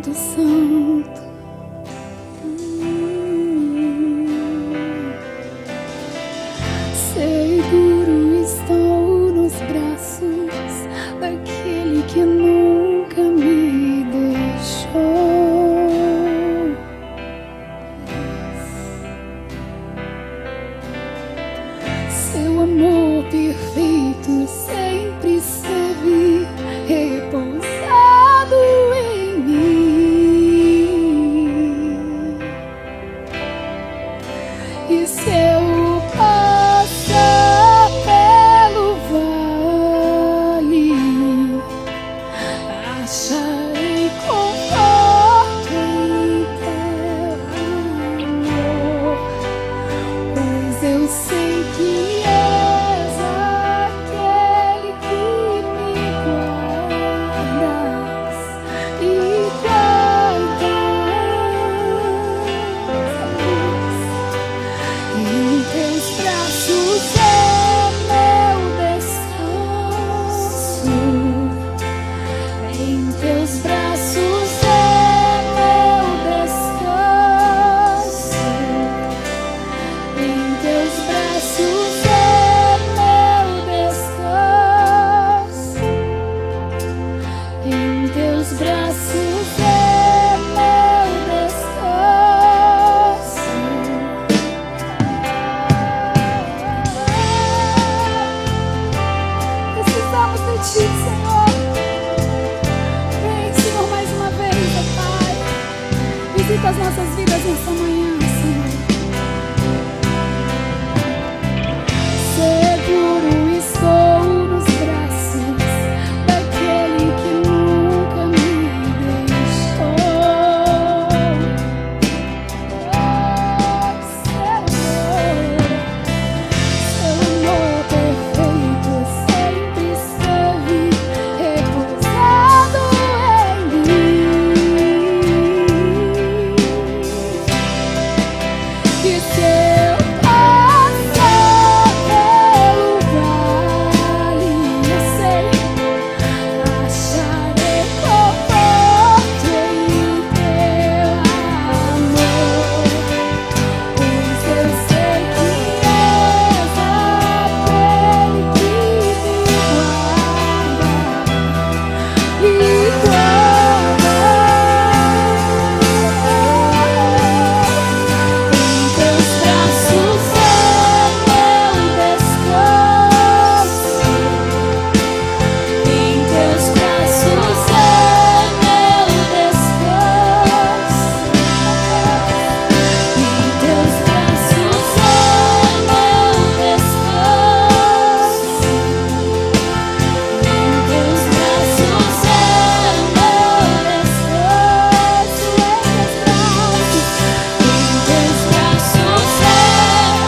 Espírito Santo. Seguro estou nos braços daquele que nunca me deixou. Seu amor perfeito sempre esteve repousado em mim. E se eu passar pelo vale, acharei conforto em teu amor, pois eu sei que és aquele que me guardas e guardas. Em teus braços é meu descanso. Em teus braços é meu descanso. Em teus braços é meu descanso. Em teus braços é meu descanso. Precisamos de ti, Senhor. Vem, Senhor, mais uma vez, ó Pai. Visita as nossas vidas nessa manhã, Senhor. Seguro estou nos braços daquele que nunca me deixou. Seu amor perfeito sempre esteve repousado em mim. E se eu passar pelo vale, eu sei, acharei conforto em teu amor, pois eu sei que és aquele que me guarda e guarda. Em teus braços é meu descanso. Em teus braços é meu descanso. Em teus braços é meu descanso. Em teus braços é meu descanso. Em teus braços é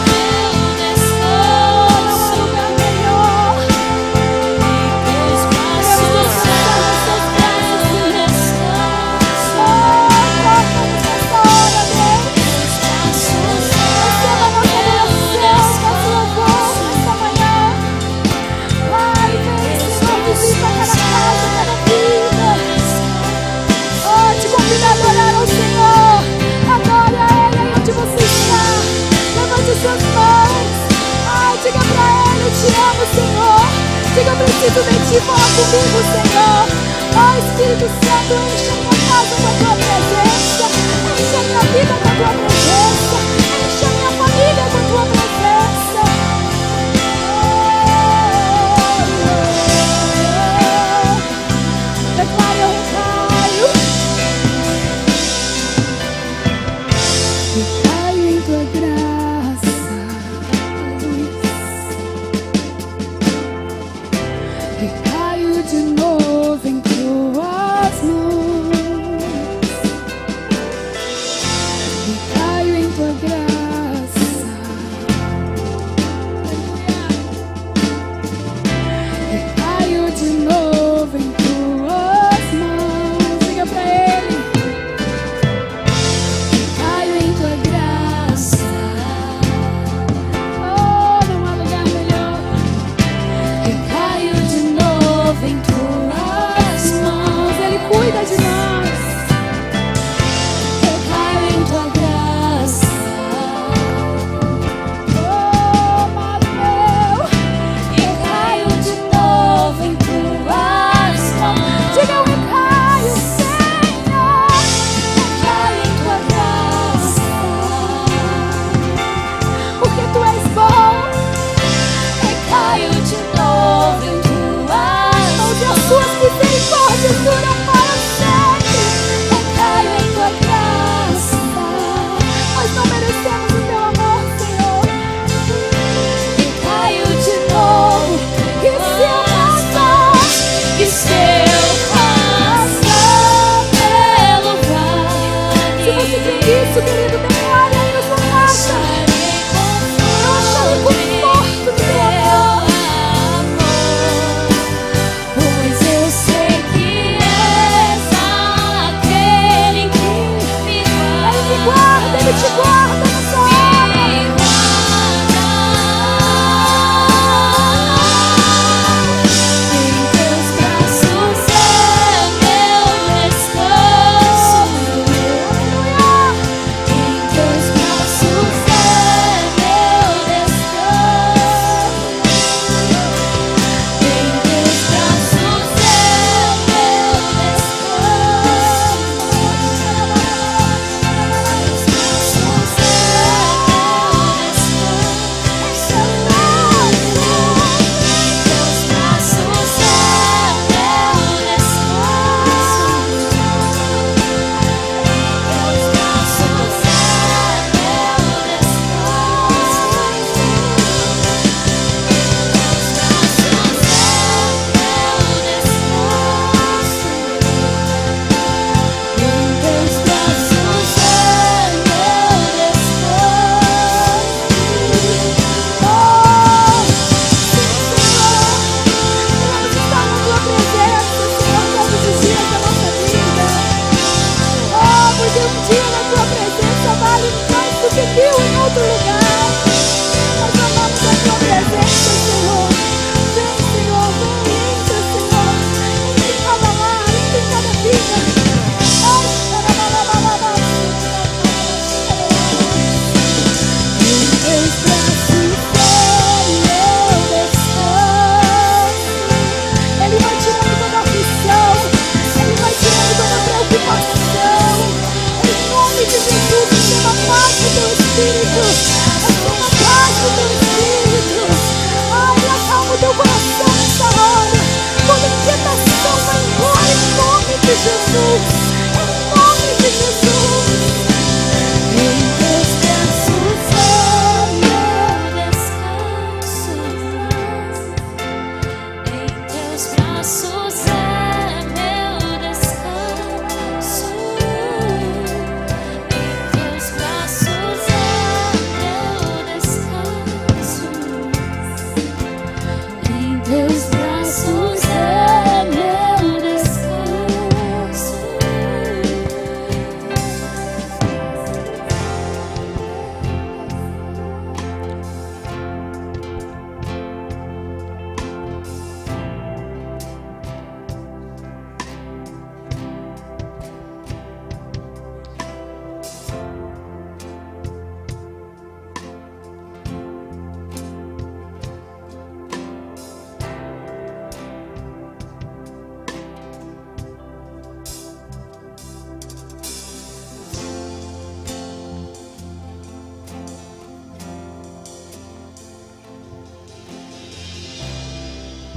meu descanso. Lugar melhor. Em teus braços é meu descanso. Nessa hora, Deus. Receba a nossa adoração, a sua voz nessa manhã. Vai, vem, Senhor, visita cada casa, cada vida. Oh, te convido a adorar ao Senhor. Adore a Ele aí onde você está. Levante as suas mãos. Ai, diga pra Ele: eu te amo, Senhor. Diga: eu preciso de ti. Fala comigo, Senhor. Oh, Espírito Santo, enche a minha casa com a tua presença. Enche a minha vida com a tua presença. Enche a minha família com a tua presença. Declare: eu recaio. Recaio em tua graça, luz. Recaio de novo em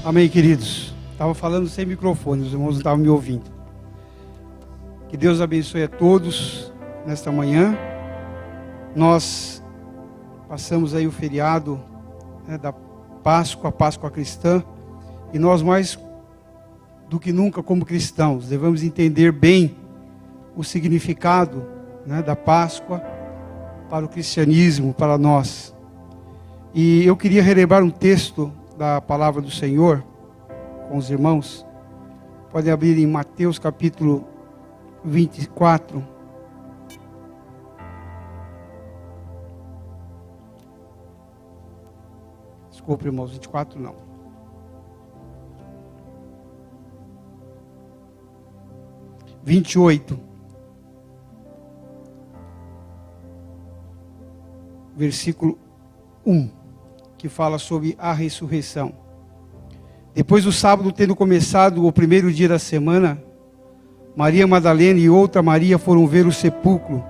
Amém, queridos. Estava falando sem microfone, os irmãos não estavam me ouvindo. Que Deus abençoe a todos nesta manhã. Nós passamos aí o feriado, né, da Páscoa, a Páscoa cristã, e nós mais do que nunca como cristãos devemos entender bem o significado, né, da Páscoa para o cristianismo, para nós. E eu queria relembrar um texto da palavra do Senhor com os irmãos. Podem abrir em Mateus capítulo 24. Desculpa, irmãos, 24 não. – 28. Versículo 1, que fala sobre a ressurreição. Depois do sábado, tendo começado o primeiro dia da semana, Maria Madalena e outra Maria foram ver o sepulcro.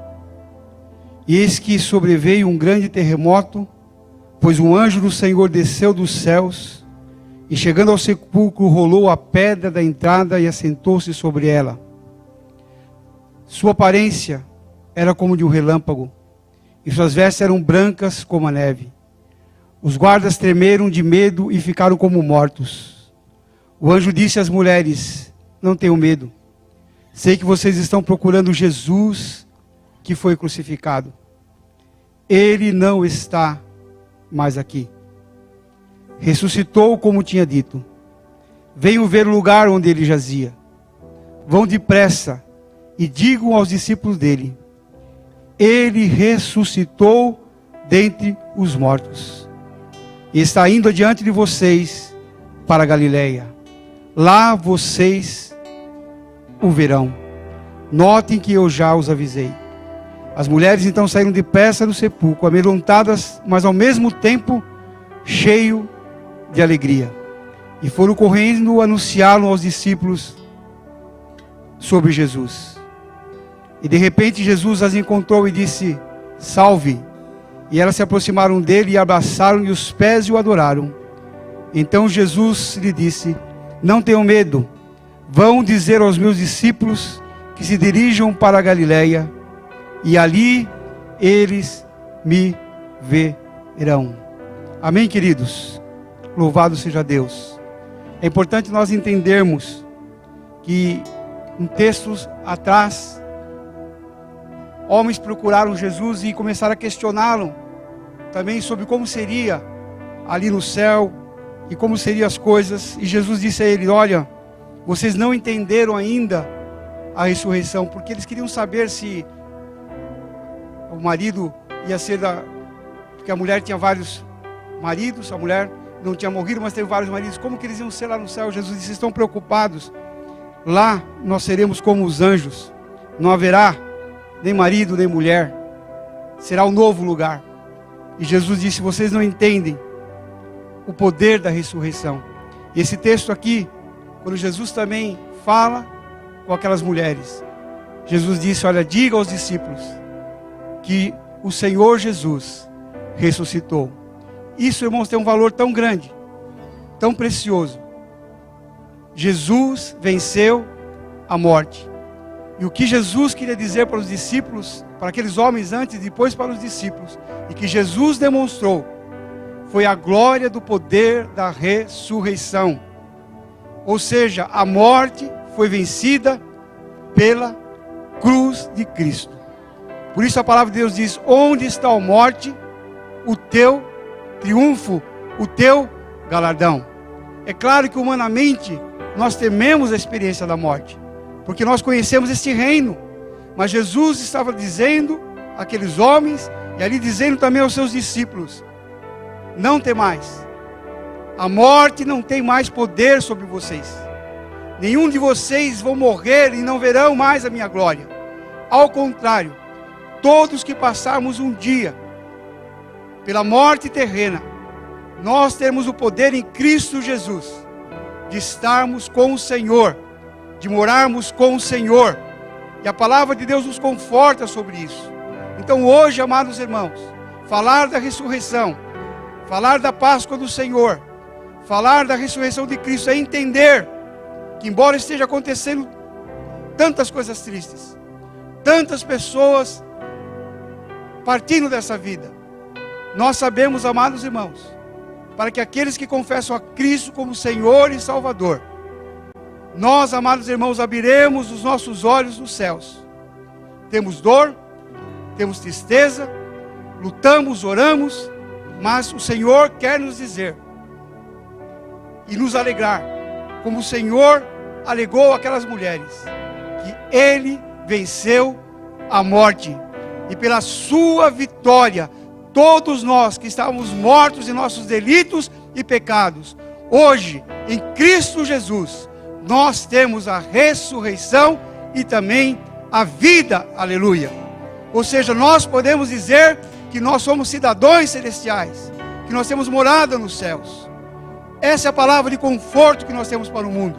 E eis que sobreveio um grande terremoto, pois um anjo do Senhor desceu dos céus, e chegando ao sepulcro, rolou a pedra da entrada e assentou-se sobre ela. Sua aparência era como de um relâmpago, e suas vestes eram brancas como a neve. Os guardas tremeram de medo e ficaram como mortos. O anjo disse às mulheres: não tenham medo. Sei que vocês estão procurando Jesus que foi crucificado. Ele não está mais aqui. Ressuscitou como tinha dito. Venham ver o lugar onde ele jazia. Vão depressa e digam aos discípulos dele: ele ressuscitou dentre os mortos e está indo adiante de vocês para a Galileia. Lá vocês o verão. Notem que eu já os avisei. As mulheres então saíram depressa do sepulcro, amedrontadas, mas ao mesmo tempo cheio de alegria, e foram correndo anunciá-lo aos discípulos sobre Jesus. E de repente Jesus as encontrou e disse: salve! E elas se aproximaram dele e abraçaram-lhe os pés e o adoraram. Então Jesus lhe disse: não tenham medo, vão dizer aos meus discípulos que se dirijam para a Galileia, e ali eles me verão. Amém, queridos? Louvado seja Deus. É importante nós entendermos que em textos atrás, homens procuraram Jesus e começaram a questioná-lo também sobre como seria ali no céu e como seriam as coisas. E Jesus disse a ele: olha, vocês não entenderam ainda a ressurreição, porque eles queriam saber se o marido ia ser porque a mulher tinha vários maridos, a mulher não tinha morrido, mas teve vários maridos. Como que eles iam ser lá no céu? Jesus disse: estão preocupados? Lá nós seremos como os anjos, não haverá nem marido, nem mulher. Será um novo lugar. E Jesus disse: vocês não entendem o poder da ressurreição. E esse texto aqui, quando Jesus também fala com aquelas mulheres, Jesus disse: olha, diga aos discípulos que o Senhor Jesus ressuscitou. Isso, irmãos, tem um valor tão grande, tão precioso. Jesus venceu a morte. E o que Jesus queria dizer para os discípulos, para aqueles homens antes e depois para os discípulos, e que Jesus demonstrou, foi a glória do poder da ressurreição. Ou seja, a morte foi vencida pela cruz de Cristo. Por isso a palavra de Deus diz: onde está a morte, o teu triunfo, o teu galardão. É claro que humanamente nós tememos a experiência da morte, porque nós conhecemos este reino. Mas Jesus estava dizendo àqueles homens, e ali dizendo também aos seus discípulos: não temais, a morte não tem mais poder sobre vocês. Nenhum de vocês vão morrer e não verão mais a minha glória. Ao contrário, todos que passarmos um dia pela morte terrena, nós temos o poder em Cristo Jesus de estarmos com o Senhor, de morarmos com o Senhor. E a palavra de Deus nos conforta sobre isso. Então hoje, amados irmãos, falar da ressurreição, falar da Páscoa do Senhor, Falar da ressurreição de Cristo é entender que, embora esteja acontecendo tantas coisas tristes, tantas pessoas partindo dessa vida, nós sabemos, amados irmãos, para que aqueles que confessam a Cristo como Senhor e Salvador, nós, amados irmãos, abriremos os nossos olhos nos céus. Temos dor, temos tristeza, lutamos, oramos, mas o Senhor quer nos dizer e nos alegrar, como o Senhor alegou aquelas mulheres, que Ele venceu a morte, e pela sua vitória, todos nós que estávamos mortos em nossos delitos e pecados, hoje, em Cristo Jesus, nós temos a ressurreição e também a vida, aleluia. Ou seja, nós podemos dizer que nós somos cidadãos celestiais, que nós temos morada nos céus. Essa é a palavra de conforto que nós temos para o mundo.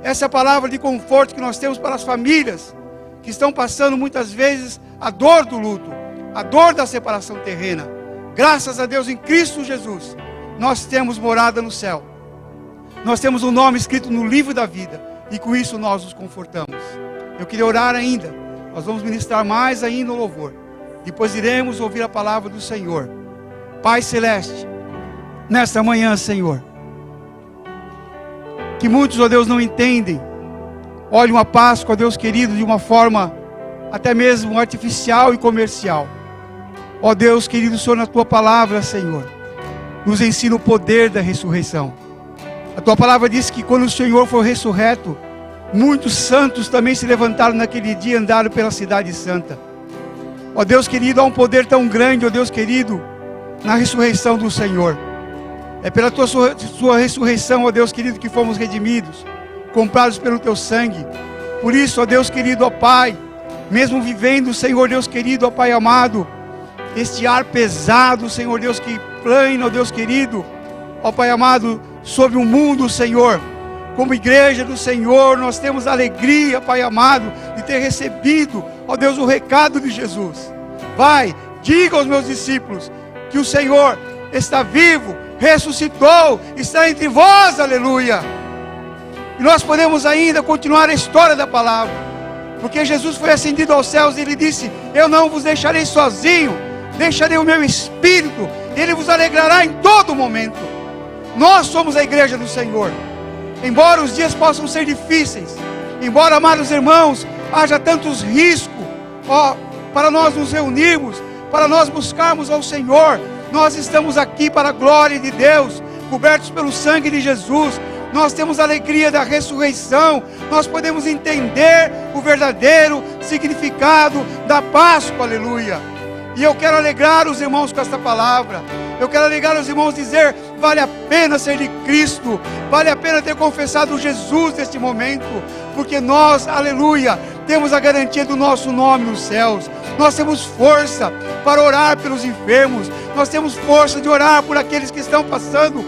Essa é a palavra de conforto que nós temos para as famílias que estão passando muitas vezes a dor do luto, a dor da separação terrena. Graças a Deus, em Cristo Jesus, nós temos morada no céu. Nós temos um nome escrito no livro da vida, e com isso nós nos confortamos. Eu queria orar ainda. Nós vamos ministrar mais ainda o louvor. Depois iremos ouvir a palavra do Senhor. Pai Celeste, nesta manhã, Senhor, que muitos, ó Deus, não entendem, olham a Páscoa, ó Deus querido, de uma forma até mesmo artificial e comercial. Ó Deus querido, Senhor, na Tua palavra, Senhor, nos ensina o poder da ressurreição. A Tua palavra diz que quando o Senhor for ressurreto, muitos santos também se levantaram naquele dia e andaram pela cidade santa. Ó Deus querido, há um poder tão grande, ó Deus querido, na ressurreição do Senhor. É pela Sua ressurreição, ó Deus querido, que fomos redimidos, comprados pelo Teu sangue. Por isso, ó Deus querido, ó Pai, mesmo vivendo, Senhor Deus querido, ó Pai amado, este ar pesado, Senhor Deus, que plana, ó Deus querido, ó Pai amado, sobre o mundo, Senhor, como igreja do Senhor, nós temos alegria, Pai amado, de ter recebido, ó Deus, o recado de Jesus. Vai, diga aos meus discípulos que o Senhor está vivo, ressuscitou, está entre vós, aleluia. E nós podemos ainda continuar a história da palavra, porque Jesus foi ascendido aos céus e Ele disse: eu não vos deixarei sozinho, deixarei o meu Espírito, Ele vos alegrará em todo momento. Nós somos a igreja do Senhor. Embora os dias possam ser difíceis, embora, amados irmãos, haja tantos riscos, ó, para nós nos reunirmos, para nós buscarmos ao Senhor, nós estamos aqui para a glória de Deus, cobertos pelo sangue de Jesus. Nós temos a alegria da ressurreição. Nós podemos entender o verdadeiro significado da Páscoa, aleluia. E eu quero alegrar os irmãos com esta palavra. Eu quero alegrar os irmãos, dizer: vale a pena ser de Cristo, vale a pena ter confessado Jesus neste momento, porque nós, aleluia, temos a garantia do nosso nome nos céus. Nós temos força para orar pelos enfermos, nós temos força de orar por aqueles que estão passando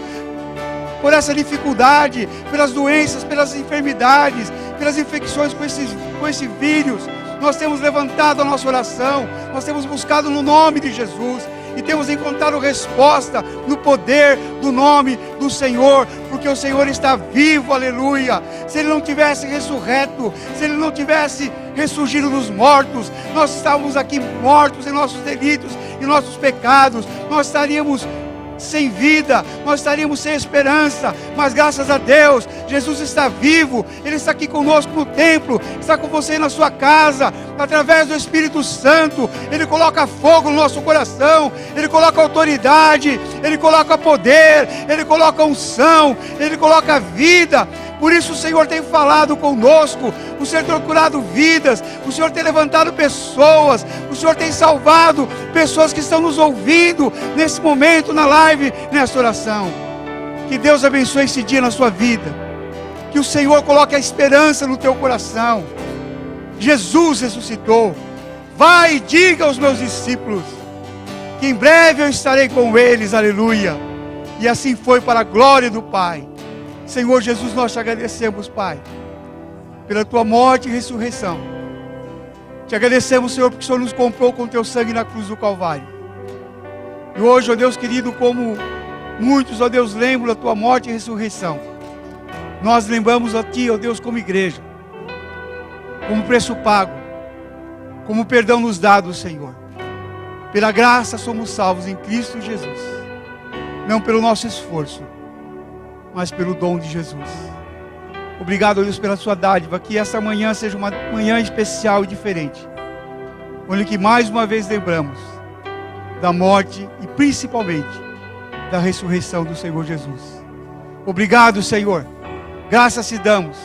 por essa dificuldade, pelas doenças, pelas enfermidades, pelas infecções com esse vírus. Nós temos levantado a nossa oração, nós temos buscado no nome de Jesus, e temos encontrado resposta no poder do nome do Senhor, porque o Senhor está vivo, aleluia. Se Ele não tivesse ressurreto, se Ele não tivesse ressurgido dos mortos, nós estávamos aqui mortos em nossos delitos e nossos pecados, nós estaríamos sem vida, nós estaríamos sem esperança. Mas graças a Deus, Jesus está vivo, Ele está aqui conosco no templo, está com você na sua casa, através do Espírito Santo. Ele coloca fogo no nosso coração, Ele coloca autoridade, Ele coloca poder, Ele coloca unção, Ele coloca vida. Por isso o Senhor tem falado conosco, o Senhor tem curado vidas, o Senhor tem levantado pessoas, o Senhor tem salvado pessoas que estão nos ouvindo nesse momento, na live, nessa oração. Que Deus abençoe esse dia na sua vida, que o Senhor coloque a esperança no teu coração. Jesus ressuscitou. Vai e diga aos meus discípulos que em breve eu estarei com eles, aleluia. E assim foi, para a glória do Pai. Senhor Jesus, nós te agradecemos, Pai, pela tua morte e ressurreição. Te agradecemos, Senhor, porque o Senhor nos comprou com teu sangue na cruz do Calvário. E hoje, ó Deus querido, como Muitos, ó Deus, lembram da tua morte e ressurreição. Nós lembramos a ti, ó Deus, como igreja, como preço pago, como perdão nos dado, Senhor. Pela graça somos salvos em Cristo Jesus. Não pelo nosso esforço, mas pelo dom de Jesus. Obrigado, ó Deus, pela sua dádiva. Que essa manhã seja uma manhã especial e diferente, onde que mais uma vez lembramos da morte e principalmente da ressurreição do Senhor Jesus. Obrigado, Senhor. Graças te damos.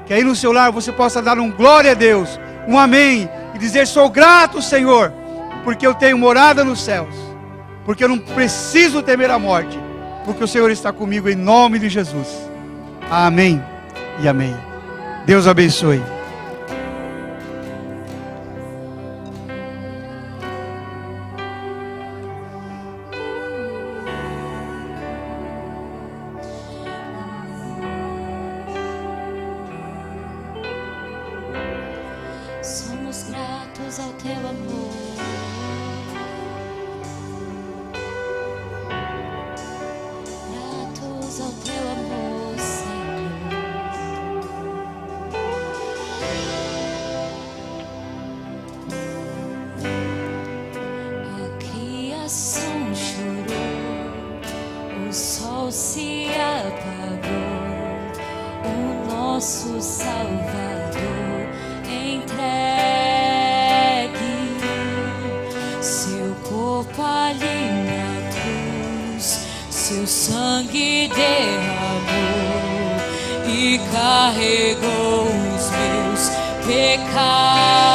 Que aí no seu lar você possa dar um glória a Deus, um amém, e dizer: sou grato, Senhor, porque eu tenho morada nos céus, porque eu não preciso temer a morte, porque o Senhor está comigo, em nome de Jesus. Amém e amém. Deus abençoe. Somos gratos ao teu amor. Gratos ao teu amor, Senhor. A criação chorou, o sol se apagou, o nosso Salvador entregue seu corpo ali na cruz, seu sangue derramou e carregou os meus pecados.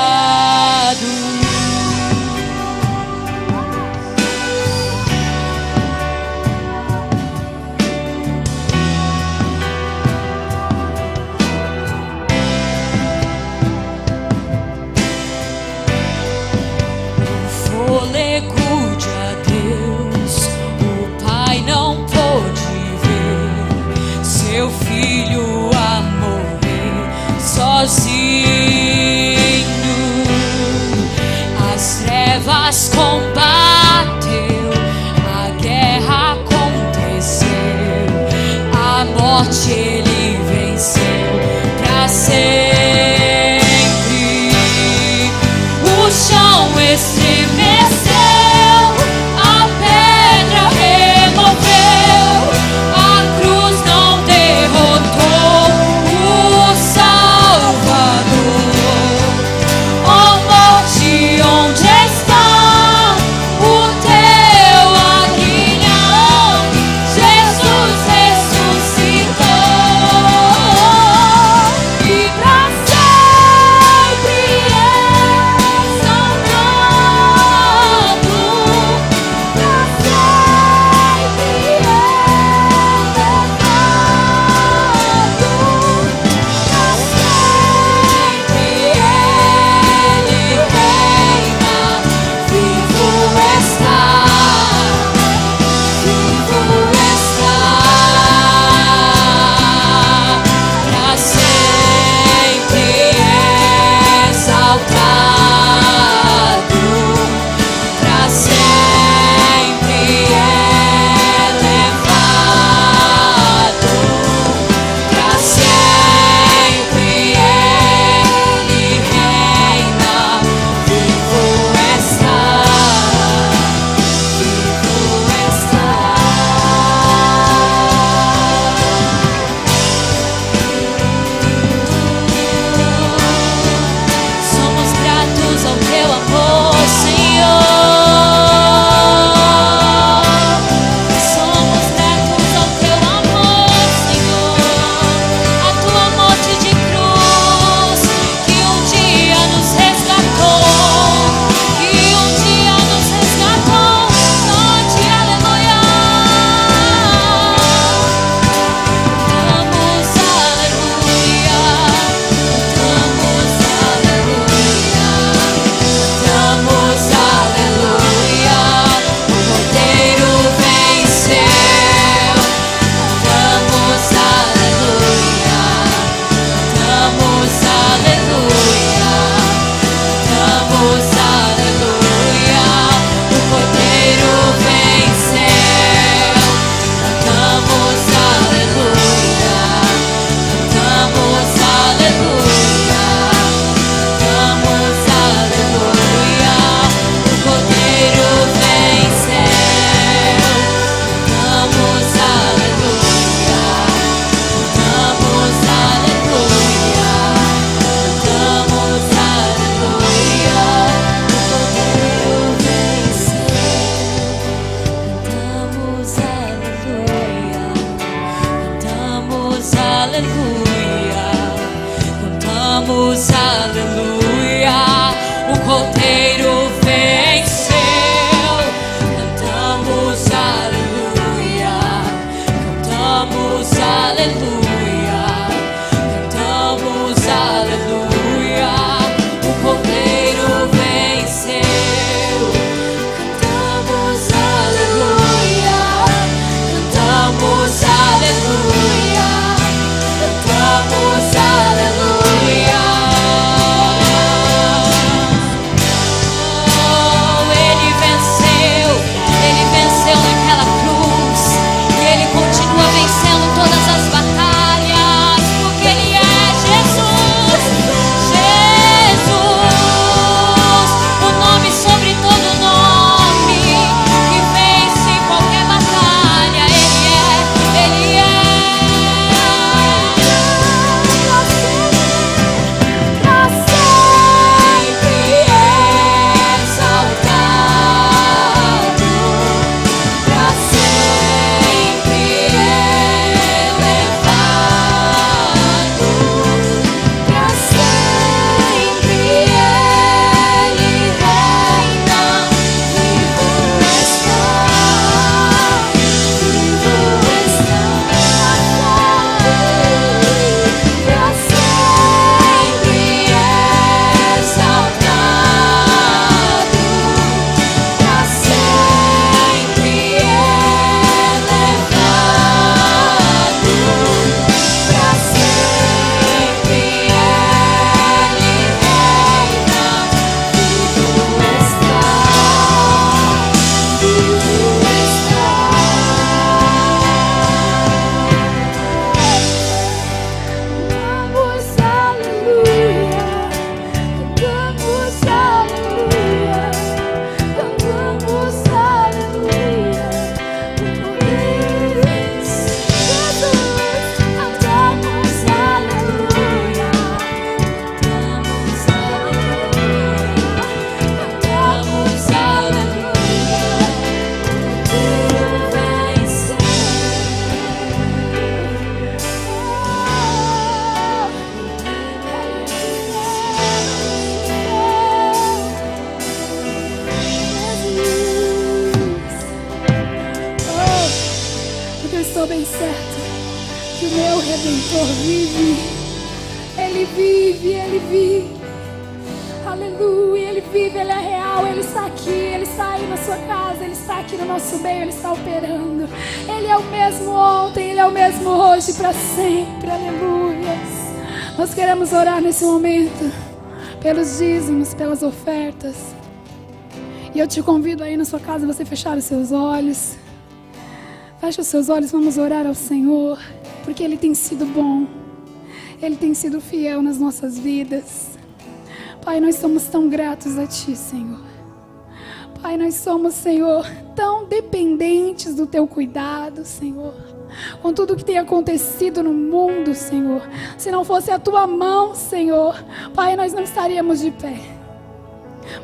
Fôlego de adeus, o Pai não pôde ver seu filho a morrer sozinho. Redentor vive. Ele vive, Ele vive. Aleluia, Ele vive, Ele é real, Ele está aqui, Ele está aí na sua casa, Ele está aqui no nosso meio, Ele está operando. Ele é o mesmo ontem, Ele é o mesmo hoje, para sempre. Aleluia. Nós queremos orar nesse momento pelos dízimos, pelas ofertas. E eu te convido aí na sua casa você fechar os seus olhos. Feche os seus olhos, vamos orar ao Senhor, porque Ele tem sido bom, Ele tem sido fiel nas nossas vidas. Pai, nós somos tão gratos a Ti, Senhor. Pai, nós somos, Senhor, tão dependentes do Teu cuidado, Senhor. Com tudo que tem acontecido no mundo, Senhor. Se não fosse a Tua mão, Senhor, Pai, nós não estaríamos de pé.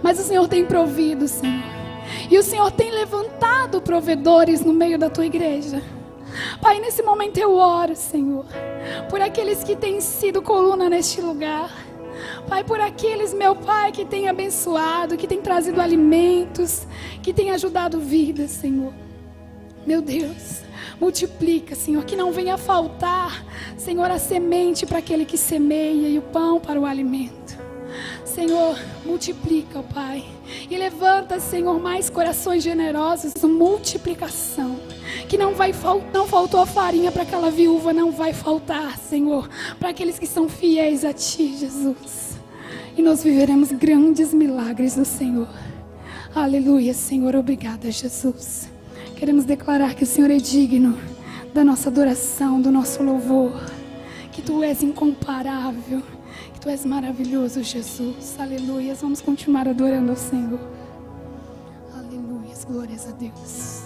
Mas o Senhor tem provido, Senhor. E o Senhor tem levantado provedores no meio da Tua igreja. Pai, nesse momento eu oro, Senhor, por aqueles que têm sido coluna neste lugar. Pai, por aqueles, meu Pai, que tem abençoado, que tem trazido alimentos, que tem ajudado vidas, Senhor. Meu Deus, multiplica, Senhor, que não venha faltar, Senhor, a semente para aquele que semeia e o pão para o alimento. Senhor, multiplica, ó Pai, e levanta, Senhor, mais corações generosos, multiplicação, que não faltou a farinha para aquela viúva, não vai faltar, Senhor, para aqueles que são fiéis a Ti, Jesus, e nós viveremos grandes milagres do Senhor. Aleluia, Senhor, obrigada, Jesus. Queremos declarar que o Senhor é digno da nossa adoração, do nosso louvor, que Tu és incomparável, que Tu és maravilhoso, Jesus. Aleluia. Vamos continuar adorando ao Senhor. Aleluia. Glórias a Deus.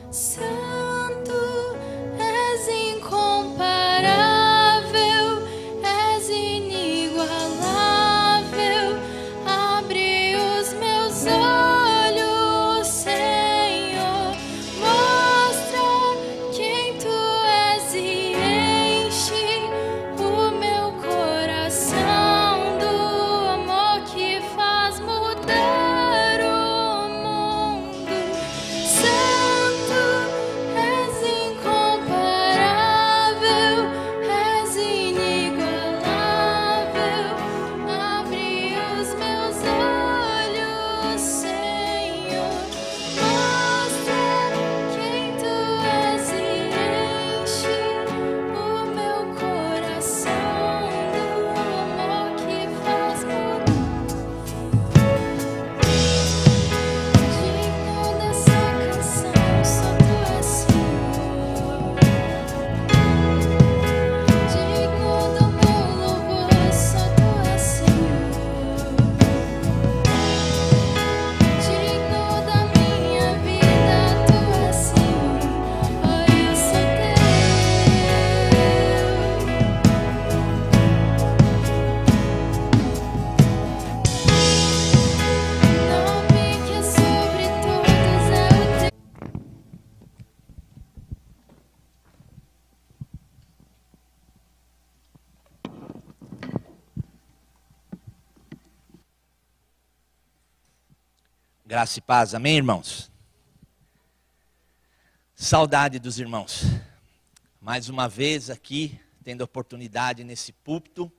Santo, és incomparável, és inigualável. Abre os meus olhos, Senhor, mostra quem Tu és e enche o meu coração do amor que faz mudar o mundo. Santo, és incomparável, és inigualável. Abre os meus olhos, Senhor, mostra quem Tu és e enche o meu coração do amor que faz mudar. Digno dessa canção, só Tu és Senhor. Digno do meu louvor, só Tu és Senhor. Digno da minha vida, Tu és Senhor. Oh, eu sou Teu. Nome que é sobre todos é o Teu. Graça e paz, amém, irmãos? Saudade dos irmãos. Mais uma vez aqui, tendo a oportunidade nesse púlpito.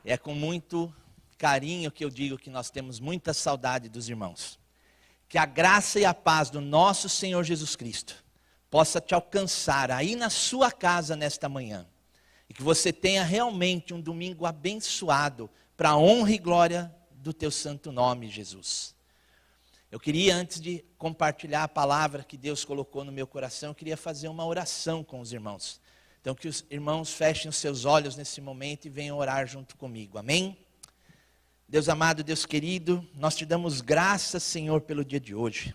É com muito carinho que eu digo que nós temos muita saudade dos irmãos. Que a graça e a paz do nosso Senhor Jesus Cristo possa te alcançar aí na sua casa nesta manhã. E que você tenha realmente um domingo abençoado para a honra e glória do teu santo nome, Jesus. Eu queria, antes de compartilhar a palavra que Deus colocou no meu coração, eu queria fazer uma oração com os irmãos. Então que os irmãos fechem os seus olhos nesse momento e venham orar junto comigo, amém? Deus amado, Deus querido, nós te damos graças, Senhor, pelo dia de hoje.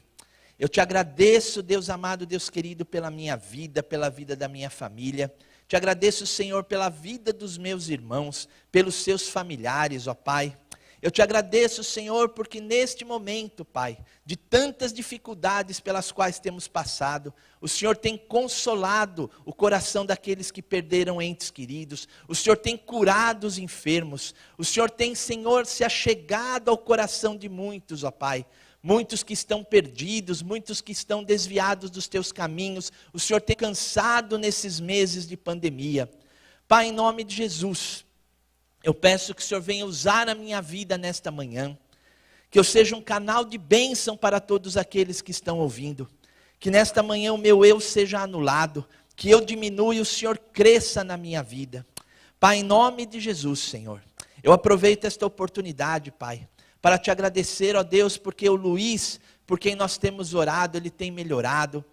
Eu te agradeço, Deus amado, Deus querido, pela minha vida, pela vida da minha família. Te agradeço, Senhor, pela vida dos meus irmãos, pelos seus familiares, ó Pai. Eu te agradeço, Senhor, porque neste momento, Pai, de tantas dificuldades pelas quais temos passado, o Senhor tem consolado o coração daqueles que perderam entes queridos, o Senhor tem curado os enfermos, o Senhor tem, Senhor, se achegado ao coração de muitos, ó Pai, muitos que estão perdidos, muitos que estão desviados dos teus caminhos. O Senhor tem cansado nesses meses de pandemia. Pai, em nome de Jesus, eu peço que o Senhor venha usar a minha vida nesta manhã, que eu seja um canal de bênção para todos aqueles que estão ouvindo, que nesta manhã o meu eu seja anulado, que eu diminua e o Senhor cresça na minha vida. Pai, em nome de Jesus, Senhor, eu aproveito esta oportunidade, Pai, para te agradecer, ó Deus, porque o Luiz, por quem nós temos orado, ele tem melhorado,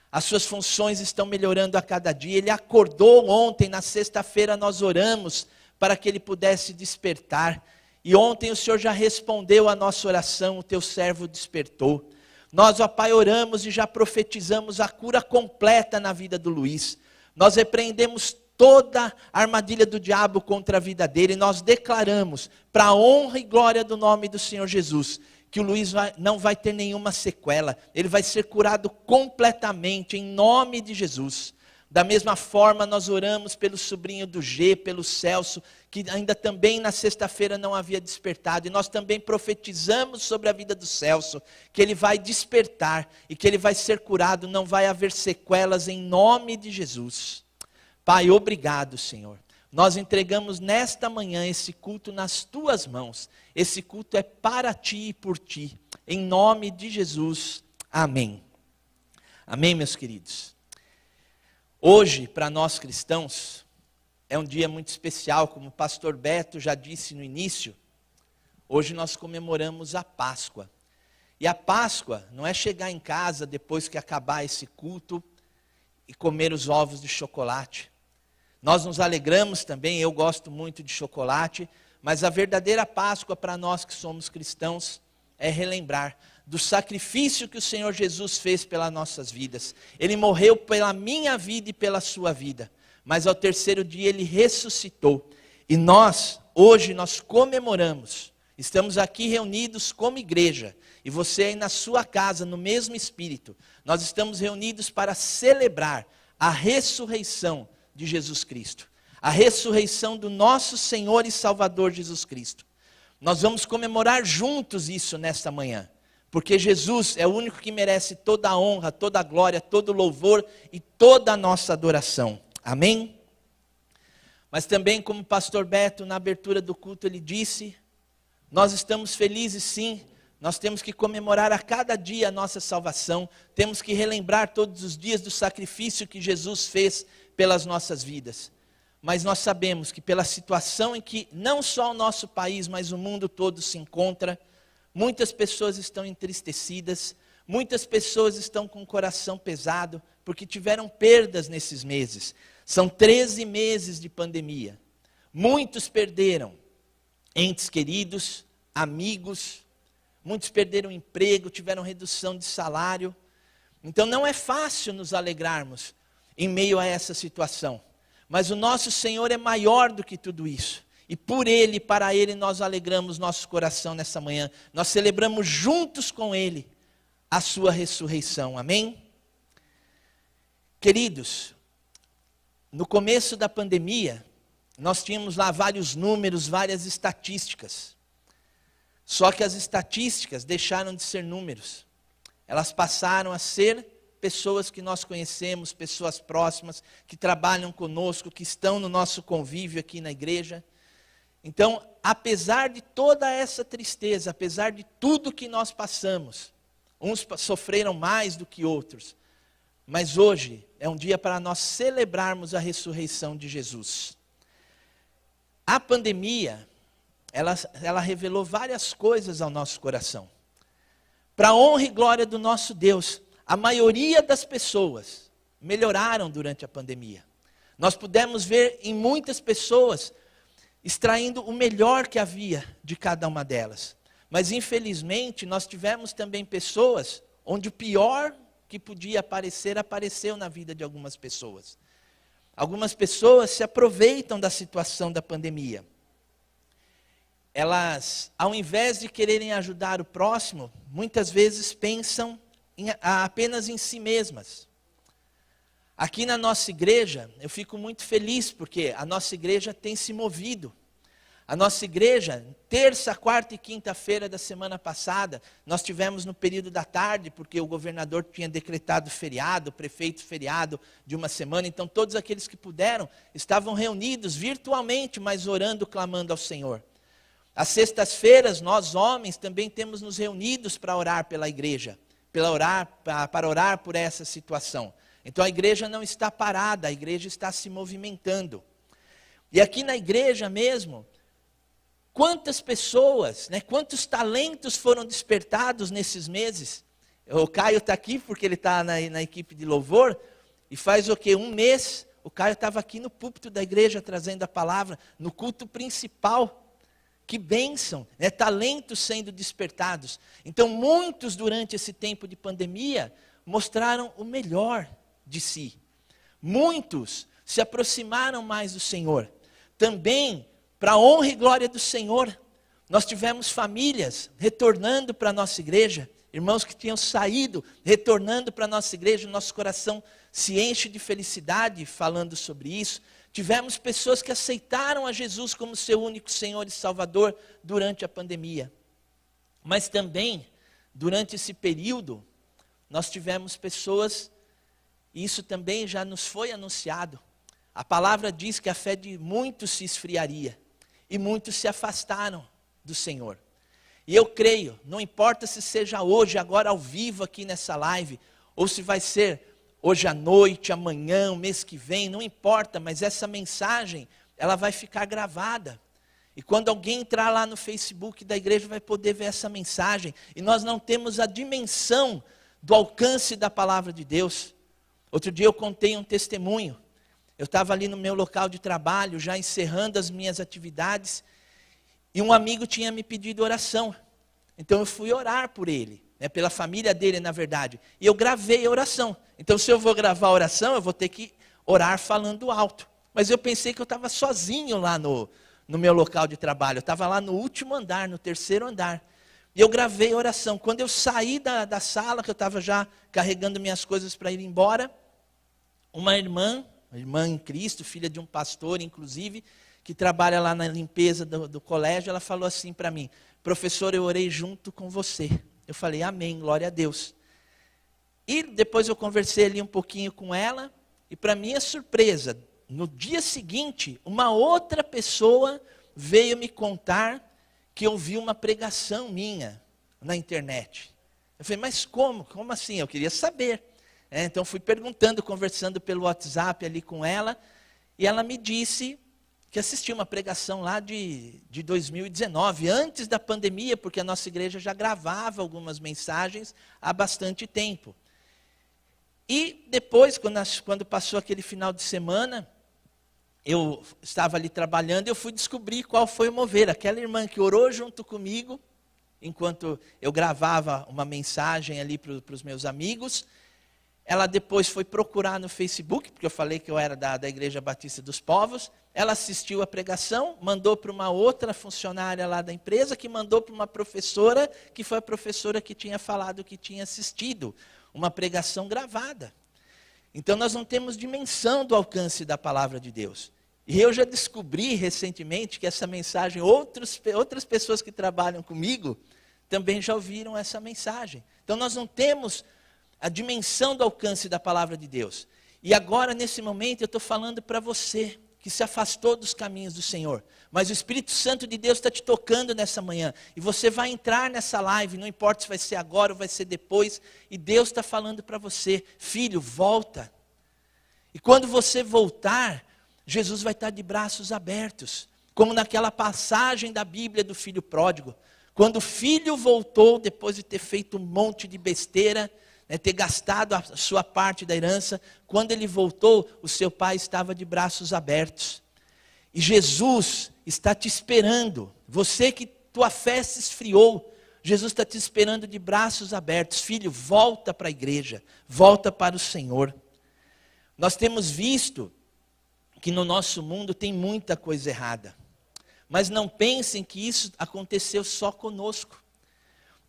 as suas funções estão melhorando a cada dia. Ele acordou ontem, na sexta-feira nós oramos para que ele pudesse despertar, e ontem o Senhor já respondeu a nossa oração, o teu servo despertou. Nós, ó Pai, oramos e já profetizamos a cura completa na vida do Luiz. Nós repreendemos toda a armadilha do diabo contra a vida dele. Nós declaramos, para a honra e glória do nome do Senhor Jesus, que o Luiz não vai ter nenhuma sequela. Ele vai ser curado completamente, em nome de Jesus. Da mesma forma, nós oramos pelo sobrinho do G, pelo Celso, que ainda também na sexta-feira não havia despertado. E nós também profetizamos sobre a vida do Celso, que ele vai despertar e que ele vai ser curado, não vai haver sequelas, em nome de Jesus. Pai, obrigado, Senhor. Nós entregamos nesta manhã esse culto nas tuas mãos. Esse culto é para ti e por ti. Em nome de Jesus. Amém. Amém, meus queridos. Hoje, para nós cristãos, é um dia muito especial, como o pastor Beto já disse no início. Hoje nós comemoramos a Páscoa. E a Páscoa não é chegar em casa depois que acabar esse culto e comer os ovos de chocolate. Nós nos alegramos também, eu gosto muito de chocolate, mas a verdadeira Páscoa para nós que somos cristãos é relembrar do sacrifício que o Senhor Jesus fez pelas nossas vidas. Ele morreu pela minha vida e pela sua vida, mas ao terceiro dia ele ressuscitou. E nós, hoje nós comemoramos, estamos aqui reunidos como igreja, e você aí na sua casa, no mesmo espírito, nós estamos reunidos para celebrar a ressurreição de Jesus Cristo, a ressurreição do nosso Senhor e Salvador Jesus Cristo. Nós vamos comemorar juntos isso nesta manhã, porque Jesus é o único que merece toda a honra, toda a glória, todo o louvor e toda a nossa adoração. Amém? Mas também, como o pastor Beto, na abertura do culto, ele disse, nós estamos felizes sim, nós temos que comemorar a cada dia a nossa salvação, temos que relembrar todos os dias do sacrifício que Jesus fez pelas nossas vidas. Mas nós sabemos que pela situação em que não só o nosso país, mas o mundo todo se encontra, muitas pessoas estão entristecidas, muitas pessoas estão com o coração pesado, porque tiveram perdas nesses meses. São 13 meses de pandemia. Muitos perderam entes queridos, amigos, muitos perderam emprego, tiveram redução de salário. Então não é fácil nos alegrarmos em meio a essa situação. Mas o nosso Senhor é maior do que tudo isso. E por Ele, para Ele, nós alegramos nosso coração nessa manhã. Nós celebramos juntos com Ele a sua ressurreição. Amém? Queridos, no começo da pandemia, nós tínhamos lá vários números, várias estatísticas. Só que as estatísticas deixaram de ser números. Elas passaram a ser pessoas que nós conhecemos, pessoas próximas, que trabalham conosco, que estão no nosso convívio aqui na igreja. Então, apesar de toda essa tristeza, apesar de tudo que nós passamos, uns sofreram mais do que outros, mas hoje é um dia para nós celebrarmos a ressurreição de Jesus. A pandemia, ela revelou várias coisas ao nosso coração. Para a honra e glória do nosso Deus, a maioria das pessoas melhoraram durante a pandemia. Nós pudemos ver em muitas pessoas extraindo o melhor que havia de cada uma delas. Mas infelizmente nós tivemos também pessoas onde o pior que podia aparecer, apareceu na vida de algumas pessoas. Algumas pessoas se aproveitam da situação da pandemia. Elas, ao invés de quererem ajudar o próximo, muitas vezes pensam apenas em si mesmas. Aqui na nossa igreja, eu fico muito feliz porque a nossa igreja tem se movido. A nossa igreja, terça, quarta e quinta-feira da semana passada, nós tivemos no período da tarde, porque o governador tinha decretado feriado, o prefeito feriado de uma semana, então todos aqueles que puderam estavam reunidos virtualmente, mas orando, clamando ao Senhor. Às sextas-feiras, nós homens também temos nos reunidos para orar pela igreja, para orar por essa situação. Então a igreja não está parada, a igreja está se movimentando. E aqui na igreja mesmo, quantas pessoas, quantos talentos foram despertados nesses meses? O Caio está aqui porque ele está na equipe de louvor, e faz o quê? Um mês, o Caio estava aqui no púlpito da igreja trazendo a palavra, no culto principal. Que bênção, talentos sendo despertados. Então muitos durante esse tempo de pandemia mostraram o melhor de si. Muitos se aproximaram mais do Senhor. Também, para a honra e glória do Senhor, nós tivemos famílias retornando para a nossa igreja, irmãos que tinham saído, retornando para a nossa igreja, o nosso coração se enche de felicidade falando sobre isso. Tivemos pessoas que aceitaram a Jesus como seu único Senhor e Salvador durante a pandemia. Mas também, durante esse período, nós tivemos pessoas, e isso também já nos foi anunciado. A palavra diz que a fé de muitos se esfriaria, e muitos se afastaram do Senhor. E eu creio, não importa se seja hoje, agora ao vivo aqui nessa live, ou se vai ser hoje à noite, amanhã, o mês que vem, não importa, mas essa mensagem, ela vai ficar gravada. E quando alguém entrar lá no Facebook da igreja, vai poder ver essa mensagem. E nós não temos a dimensão do alcance da palavra de Deus. Outro dia eu contei um testemunho. Eu estava ali no meu local de trabalho, já encerrando as minhas atividades, e um amigo tinha me pedido oração. Então eu fui orar por ele, pela família dele, na verdade. E eu gravei a oração. Então, se eu vou gravar a oração, eu vou ter que orar falando alto. Mas eu pensei que eu estava sozinho lá no meu local de trabalho. Eu estava lá no último andar, no terceiro andar. E eu gravei a oração. Quando eu saí da sala, que eu estava já carregando minhas coisas para ir embora, uma irmã em Cristo, filha de um pastor, inclusive, que trabalha lá na limpeza do colégio, ela falou assim para mim: professor, eu orei junto com você. Eu falei, amém, glória a Deus. E depois eu conversei ali um pouquinho com ela, e para minha surpresa, no dia seguinte, uma outra pessoa veio me contar que ouviu uma pregação minha na internet. Eu falei, mas como? Como assim? Eu queria saber. Então fui perguntando, conversando pelo WhatsApp ali com ela, e ela me disse que assistiu uma pregação lá de 2019, antes da pandemia, porque a nossa igreja já gravava algumas mensagens há bastante tempo. E depois, quando passou aquele final de semana, eu estava ali trabalhando, eu fui descobrir qual foi o mover. Aquela irmã que orou junto comigo, enquanto eu gravava uma mensagem ali para os meus amigos, ela depois foi procurar no Facebook, porque eu falei que eu era da Igreja Batista dos Povos. Ela assistiu a pregação, mandou para uma outra funcionária lá da empresa, que mandou para uma professora, que foi a professora que tinha falado que tinha assistido uma pregação gravada. Então nós não temos dimensão do alcance da palavra de Deus. E eu já descobri recentemente que essa mensagem, outras pessoas que trabalham comigo, também já ouviram essa mensagem. Então nós não temos a dimensão do alcance da palavra de Deus. E agora, nesse momento, eu estou falando para você, que se afastou dos caminhos do Senhor. Mas o Espírito Santo de Deus está te tocando nessa manhã. E você vai entrar nessa live, não importa se vai ser agora ou vai ser depois. E Deus está falando para você, filho, volta. E quando você voltar, Jesus vai estar de braços abertos. Como naquela passagem da Bíblia do filho pródigo. Quando o filho voltou, depois de ter feito um monte de besteira, ter gastado a sua parte da herança, quando ele voltou, o seu pai estava de braços abertos. E Jesus está te esperando. Você que tua fé se esfriou, Jesus está te esperando de braços abertos. Filho, volta para a igreja, volta para o Senhor. Nós temos visto que no nosso mundo tem muita coisa errada. Mas não pensem que isso aconteceu só conosco.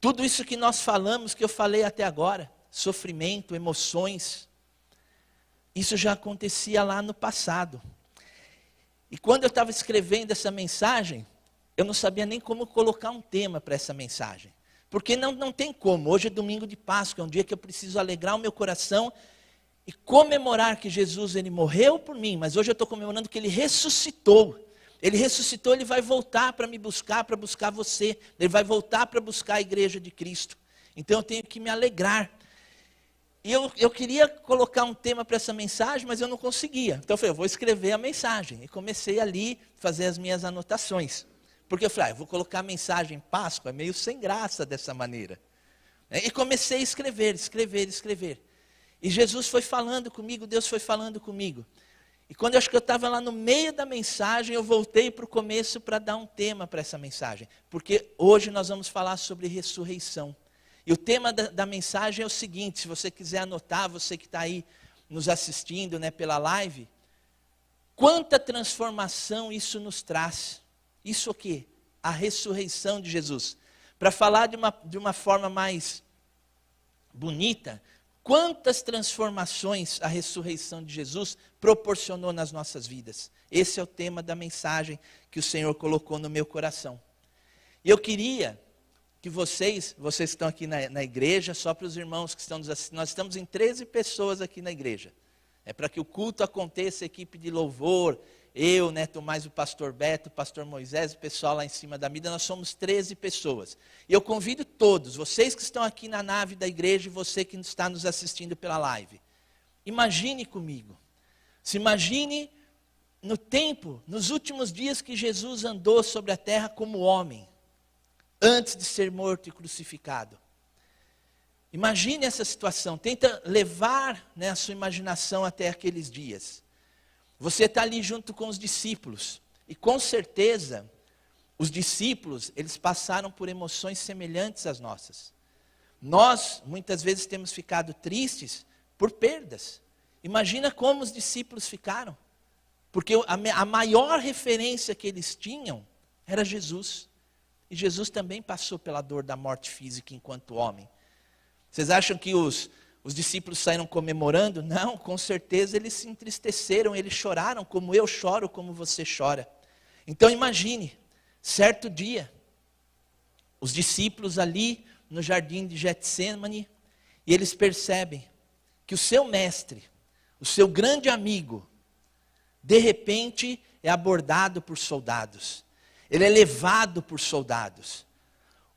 Tudo isso que nós falamos, que eu falei até agora, sofrimento, emoções, isso já acontecia lá no passado. E quando eu estava escrevendo essa mensagem, eu não sabia nem como colocar um tema para essa mensagem. Porque não tem como. Hoje é domingo de Páscoa, é um dia que eu preciso alegrar o meu coração e comemorar que Jesus, ele morreu por mim, mas hoje eu estou comemorando que ele ressuscitou. Ele ressuscitou, ele vai voltar para me buscar, para buscar você. Ele vai voltar para buscar a igreja de Cristo. Então eu tenho que me alegrar. E eu queria colocar um tema para essa mensagem, mas eu não conseguia. Então eu falei, eu vou escrever a mensagem. E comecei ali a fazer as minhas anotações. Porque eu falei, eu vou colocar a mensagem Páscoa, é meio sem graça dessa maneira. E comecei a escrever. E Jesus foi falando comigo, Deus foi falando comigo. E quando eu acho que eu estava lá no meio da mensagem, eu voltei para o começo para dar um tema para essa mensagem. Porque hoje nós vamos falar sobre ressurreição. E o tema da mensagem é o seguinte, se você quiser anotar, você que está aí nos assistindo, né, pela live, quanta transformação isso nos traz. Isso o quê? A ressurreição de Jesus. Para falar de uma forma mais bonita, quantas transformações a ressurreição de Jesus proporcionou nas nossas vidas. Esse é o tema da mensagem que o Senhor colocou no meu coração. E eu queria que vocês que estão aqui na igreja, só para os irmãos que estão nos assistindo, nós estamos em 13 pessoas aqui na igreja. É para que o culto aconteça, equipe de louvor, eu, né, mais o pastor Beto, o pastor Moisés, o pessoal lá em cima da mídia, nós somos 13 pessoas. E eu convido todos, vocês que estão aqui na nave da igreja e você que está nos assistindo pela live, imagine comigo, se imagine no tempo, nos últimos dias que Jesus andou sobre a terra como homem, antes de ser morto e crucificado. Imagine essa situação, tenta levar, né, a sua imaginação até aqueles dias. Você está ali junto com os discípulos, e com certeza, os discípulos, eles passaram por emoções semelhantes às nossas. Nós, muitas vezes, temos ficado tristes por perdas. Imagina como os discípulos ficaram, porque a maior referência que eles tinham era Jesus. E Jesus também passou pela dor da morte física enquanto homem. Vocês acham que os discípulos saíram comemorando? Não, com certeza eles se entristeceram, eles choraram como eu choro, como você chora. Então imagine, certo dia, os discípulos ali no jardim de Getsêmani, e eles percebem que o seu mestre, o seu grande amigo, de repente é abordado por soldados. Ele é levado por soldados.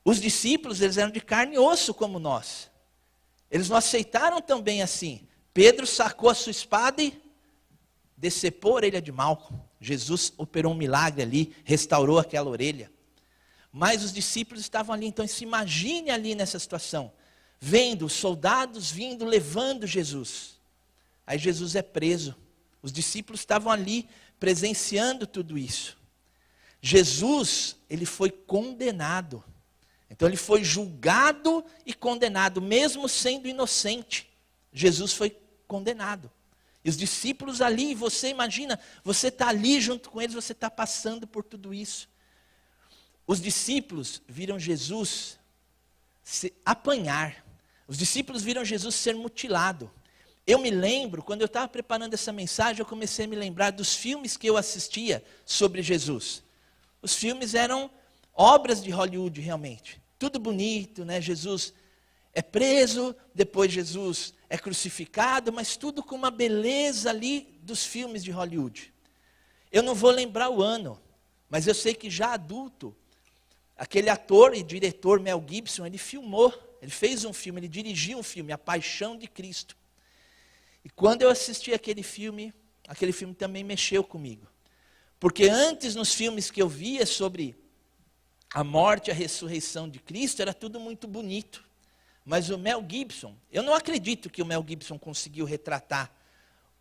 Os discípulos, eles eram de carne e osso como nós. Eles não aceitaram tão bem assim. Pedro sacou a sua espada e decepou a orelha de Malco. Jesus operou um milagre ali, restaurou aquela orelha. Mas os discípulos estavam ali, então se imagine ali nessa situação. Vendo os soldados vindo, levando Jesus. Aí Jesus é preso. Os discípulos estavam ali, presenciando tudo isso. Jesus, ele foi condenado. Então ele foi julgado e condenado, mesmo sendo inocente. Jesus foi condenado. E os discípulos ali, você imagina, você está ali junto com eles, você está passando por tudo isso. Os discípulos viram Jesus se apanhar. Os discípulos viram Jesus ser mutilado. Eu me lembro, quando eu estava preparando essa mensagem, eu comecei a me lembrar dos filmes que eu assistia sobre Jesus. Os filmes eram obras de Hollywood, realmente. Tudo bonito, né? Jesus é preso, depois Jesus é crucificado, mas tudo com uma beleza ali dos filmes de Hollywood. Eu não vou lembrar o ano, mas eu sei que já adulto, aquele ator e diretor Mel Gibson, ele filmou, ele fez um filme, ele dirigiu um filme, A Paixão de Cristo. E quando eu assisti aquele filme também mexeu comigo. Porque antes, nos filmes que eu via sobre a morte e a ressurreição de Cristo, era tudo muito bonito. Mas o Mel Gibson, eu não acredito que o Mel Gibson conseguiu retratar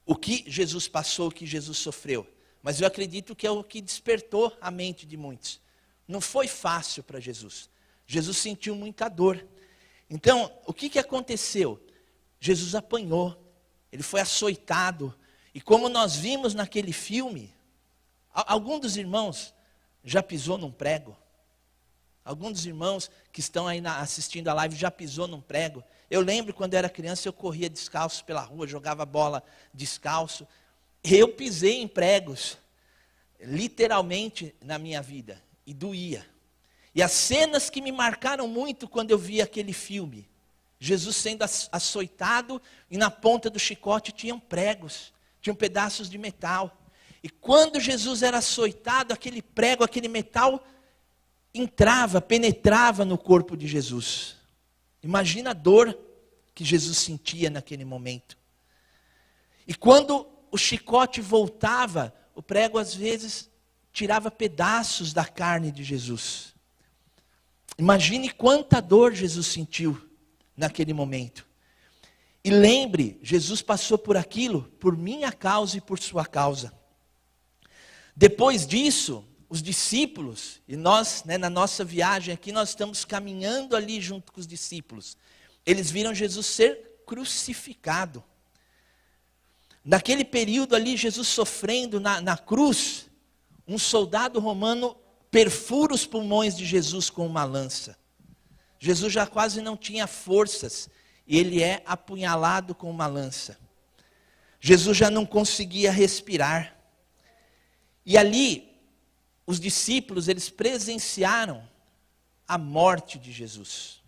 o que Jesus passou, o que Jesus sofreu. Mas eu acredito que é o que despertou a mente de muitos. Não foi fácil para Jesus. Jesus sentiu muita dor. Então, o que aconteceu? Jesus apanhou, ele foi açoitado. E como nós vimos naquele filme, algum dos irmãos já pisou num prego? Algum dos irmãos que estão aí assistindo a live já pisou num prego? Eu lembro quando eu era criança, eu corria descalço pela rua, jogava bola descalço. Eu pisei em pregos, literalmente na minha vida. e doía. E as cenas que me marcaram muito quando eu vi aquele filme, Jesus sendo açoitado e na ponta do chicote tinham pregos, tinham pedaços de metal. E quando Jesus era açoitado, aquele prego, aquele metal entrava, penetrava no corpo de Jesus. Imagina a dor que Jesus sentia naquele momento. E quando o chicote voltava, o prego às vezes tirava pedaços da carne de Jesus. Imagine quanta dor Jesus sentiu naquele momento. E lembre, Jesus passou por aquilo por minha causa e por sua causa. Depois disso, os discípulos, e nós, na nossa viagem aqui, nós estamos caminhando ali junto com os discípulos. Eles viram Jesus ser crucificado. Naquele período ali, Jesus sofrendo na cruz, um soldado romano perfura os pulmões de Jesus com uma lança. Jesus já quase não tinha forças, e ele é apunhalado com uma lança. Jesus já não conseguia respirar. E ali, os discípulos, eles presenciaram a morte de Jesus.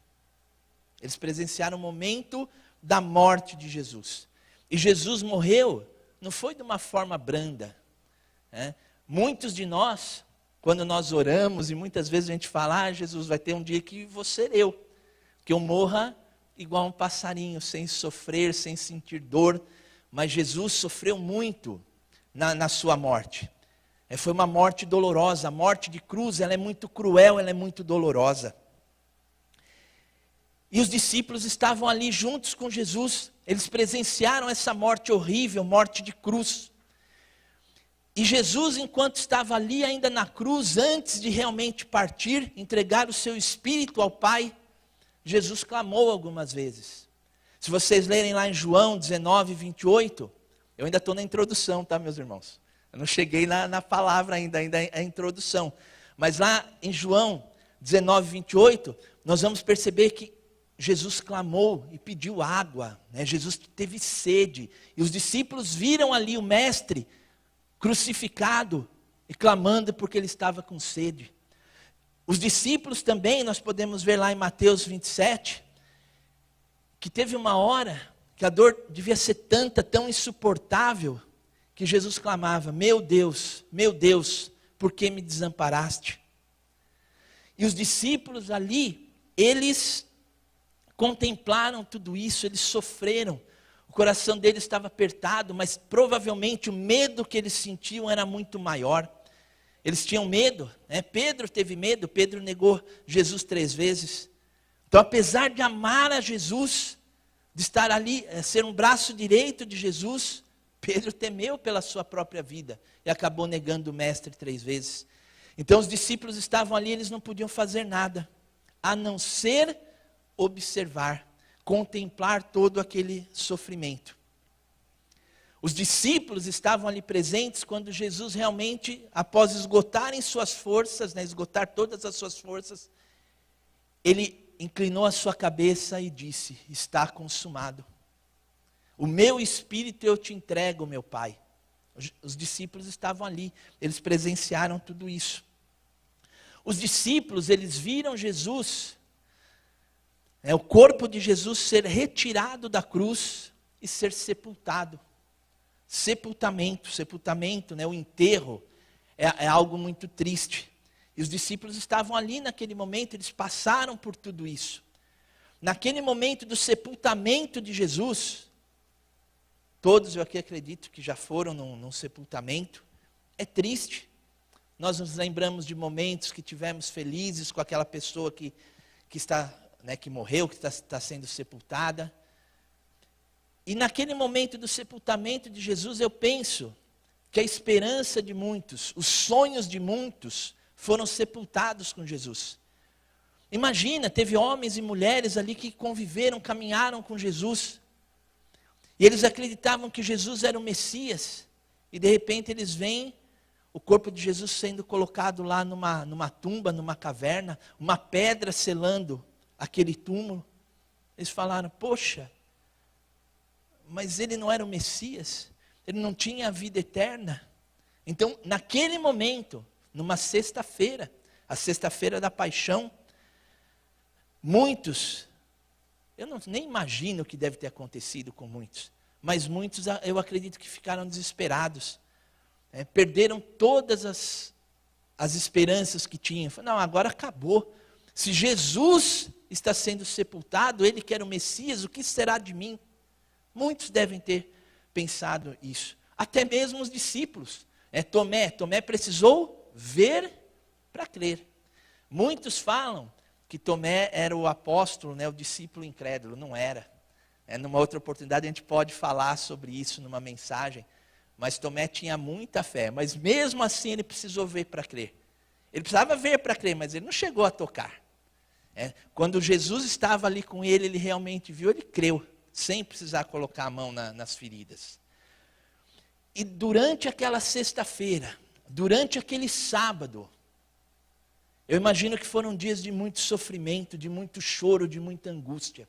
Eles presenciaram o momento da morte de Jesus. E Jesus morreu, não foi de uma forma branda. Muitos de nós, quando nós oramos, e muitas vezes a gente fala, Jesus, vai ter um dia que vou ser eu. Que eu morra igual um passarinho, sem sofrer, sem sentir dor. Mas Jesus sofreu muito na sua morte. Foi uma morte dolorosa. A morte de cruz, ela é muito cruel, ela é muito dolorosa. E os discípulos estavam ali juntos com Jesus. Eles presenciaram essa morte horrível, morte de cruz. E Jesus, enquanto estava ali ainda na cruz, antes de realmente partir, entregar o seu espírito ao Pai, Jesus clamou algumas vezes. Se vocês lerem lá em João 19, 28, eu ainda estou na introdução, tá, meus irmãos? Eu não cheguei na palavra ainda é a introdução. Mas lá em João 19, 28, nós vamos perceber que Jesus clamou e pediu água. Jesus teve sede. E os discípulos viram ali o mestre crucificado e clamando porque ele estava com sede. Os discípulos também, nós podemos ver lá em Mateus 27, que teve uma hora que a dor devia ser tanta, tão insuportável, que Jesus clamava, meu Deus, por que me desamparaste? E os discípulos ali, eles contemplaram tudo isso, eles sofreram, o coração deles estava apertado, mas provavelmente o medo que eles sentiam era muito maior. Eles tinham medo, Pedro teve medo, Pedro negou Jesus 3 vezes. Então, apesar de amar a Jesus, de estar ali, ser um braço direito de Jesus, Pedro temeu pela sua própria vida e acabou negando o mestre 3 vezes. Então os discípulos estavam ali, eles não podiam fazer nada, a não ser observar, contemplar todo aquele sofrimento. Os discípulos estavam ali presentes quando Jesus realmente, após esgotarem suas forças, esgotar todas as suas forças, ele inclinou a sua cabeça e disse, está consumado. O meu espírito eu te entrego, meu Pai. Os discípulos estavam ali, eles presenciaram tudo isso. Os discípulos, eles viram Jesus, o corpo de Jesus ser retirado da cruz e ser sepultado. Sepultamento, o enterro, é algo muito triste. E os discípulos estavam ali naquele momento, eles passaram por tudo isso. Naquele momento do sepultamento de Jesus, todos eu aqui acredito que já foram num sepultamento, é triste. Nós nos lembramos de momentos que tivemos felizes com aquela pessoa que morreu, que está sendo sepultada. E naquele momento do sepultamento de Jesus, eu penso que a esperança de muitos, os sonhos de muitos, foram sepultados com Jesus. Imagina, teve homens e mulheres ali que conviveram, caminharam com Jesus. E eles acreditavam que Jesus era o Messias. E de repente eles veem o corpo de Jesus sendo colocado lá numa tumba, numa caverna, uma pedra selando aquele túmulo. Eles falaram, poxa, mas ele não era o Messias, ele não tinha a vida eterna. Então, naquele momento, numa sexta-feira, a sexta-feira da paixão, muitos, eu nem imagino o que deve ter acontecido com muitos, mas muitos eu acredito que ficaram desesperados, perderam todas as esperanças que tinham. Não, agora acabou. Se Jesus está sendo sepultado, ele que era o Messias, o que será de mim? Muitos devem ter pensado isso. Até mesmo os discípulos. Tomé precisou ver para crer. Muitos falam que Tomé era o apóstolo, o discípulo incrédulo. Não era. Numa outra oportunidade a gente pode falar sobre isso numa mensagem. Mas Tomé tinha muita fé. Mas mesmo assim ele precisou ver para crer. Ele precisava ver para crer, mas ele não chegou a tocar. Quando Jesus estava ali com ele, ele realmente viu, ele creu, sem precisar colocar a mão nas feridas. E durante aquela sexta-feira, durante aquele sábado, eu imagino que foram dias de muito sofrimento, de muito choro, de muita angústia.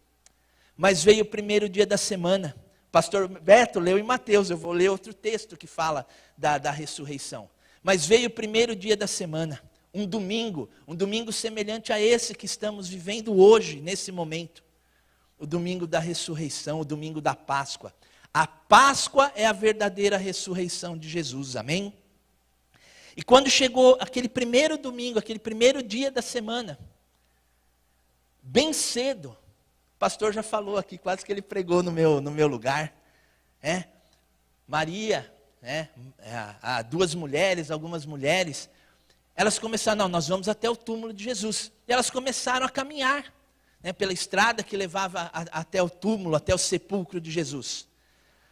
Mas veio o primeiro dia da semana. Pastor Beto leu em Mateus, eu vou ler outro texto que fala da ressurreição. Mas veio o primeiro dia da semana, um domingo semelhante a esse que estamos vivendo hoje, nesse momento. O domingo da ressurreição, o domingo da Páscoa. A Páscoa é a verdadeira ressurreição de Jesus, amém? E quando chegou aquele primeiro domingo, aquele primeiro dia da semana, bem cedo, o pastor já falou aqui, quase que ele pregou no meu lugar, Maria, duas mulheres, algumas mulheres, elas começaram, não, nós vamos até o túmulo de Jesus. E elas começaram a caminhar, pela estrada que levava até o túmulo, até o sepulcro de Jesus.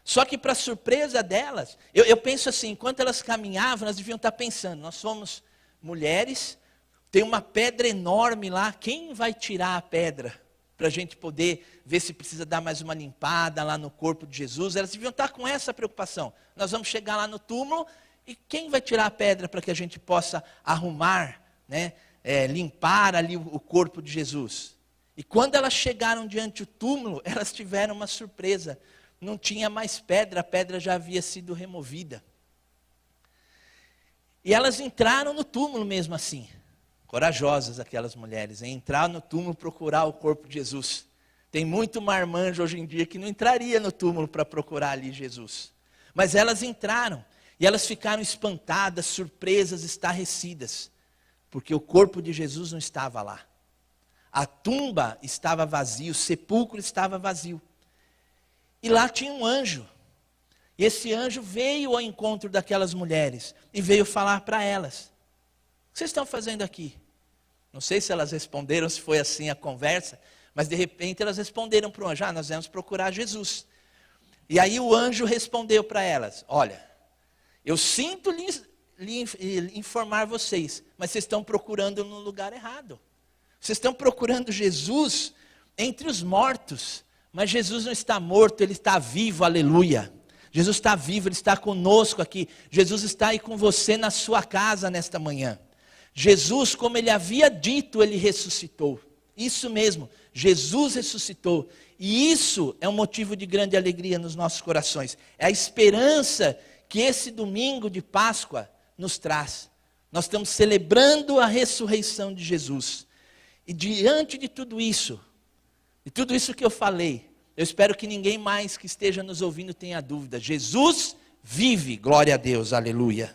Só que para surpresa delas, eu penso assim, enquanto elas caminhavam, elas deviam estar pensando, nós somos mulheres, tem uma pedra enorme lá, quem vai tirar a pedra? Para a gente poder ver se precisa dar mais uma limpada lá no corpo de Jesus. Elas deviam estar com essa preocupação. Nós vamos chegar lá no túmulo, e quem vai tirar a pedra para que a gente possa arrumar, limpar ali o corpo de Jesus? E quando elas chegaram diante do túmulo, elas tiveram uma surpresa. Não tinha mais pedra, a pedra já havia sido removida. E elas entraram no túmulo mesmo assim. Corajosas aquelas mulheres, entrar no túmulo, procurar o corpo de Jesus. Tem muito marmanjo hoje em dia que não entraria no túmulo para procurar ali Jesus. Mas elas entraram. E elas ficaram espantadas, surpresas, estarrecidas, porque o corpo de Jesus não estava lá. A tumba estava vazia, o sepulcro estava vazio. E lá tinha um anjo. E esse anjo veio ao encontro daquelas mulheres e veio falar para elas: o que vocês estão fazendo aqui? Não sei se elas responderam, se foi assim a conversa, mas de repente elas responderam para o anjo: nós vamos procurar Jesus. E aí o anjo respondeu para elas: olha, eu sinto lhe informar vocês, mas vocês estão procurando no lugar errado. Vocês estão procurando Jesus entre os mortos, mas Jesus não está morto, ele está vivo, aleluia. Jesus está vivo, ele está conosco aqui. Jesus está aí com você na sua casa nesta manhã. Jesus, como ele havia dito, ele ressuscitou. Isso mesmo, Jesus ressuscitou. E isso é um motivo de grande alegria nos nossos corações. É a esperança que esse domingo de Páscoa nos traz. Nós estamos celebrando a ressurreição de Jesus. E diante de tudo isso que eu falei, eu espero que ninguém mais que esteja nos ouvindo tenha dúvida. Jesus vive, glória a Deus, aleluia.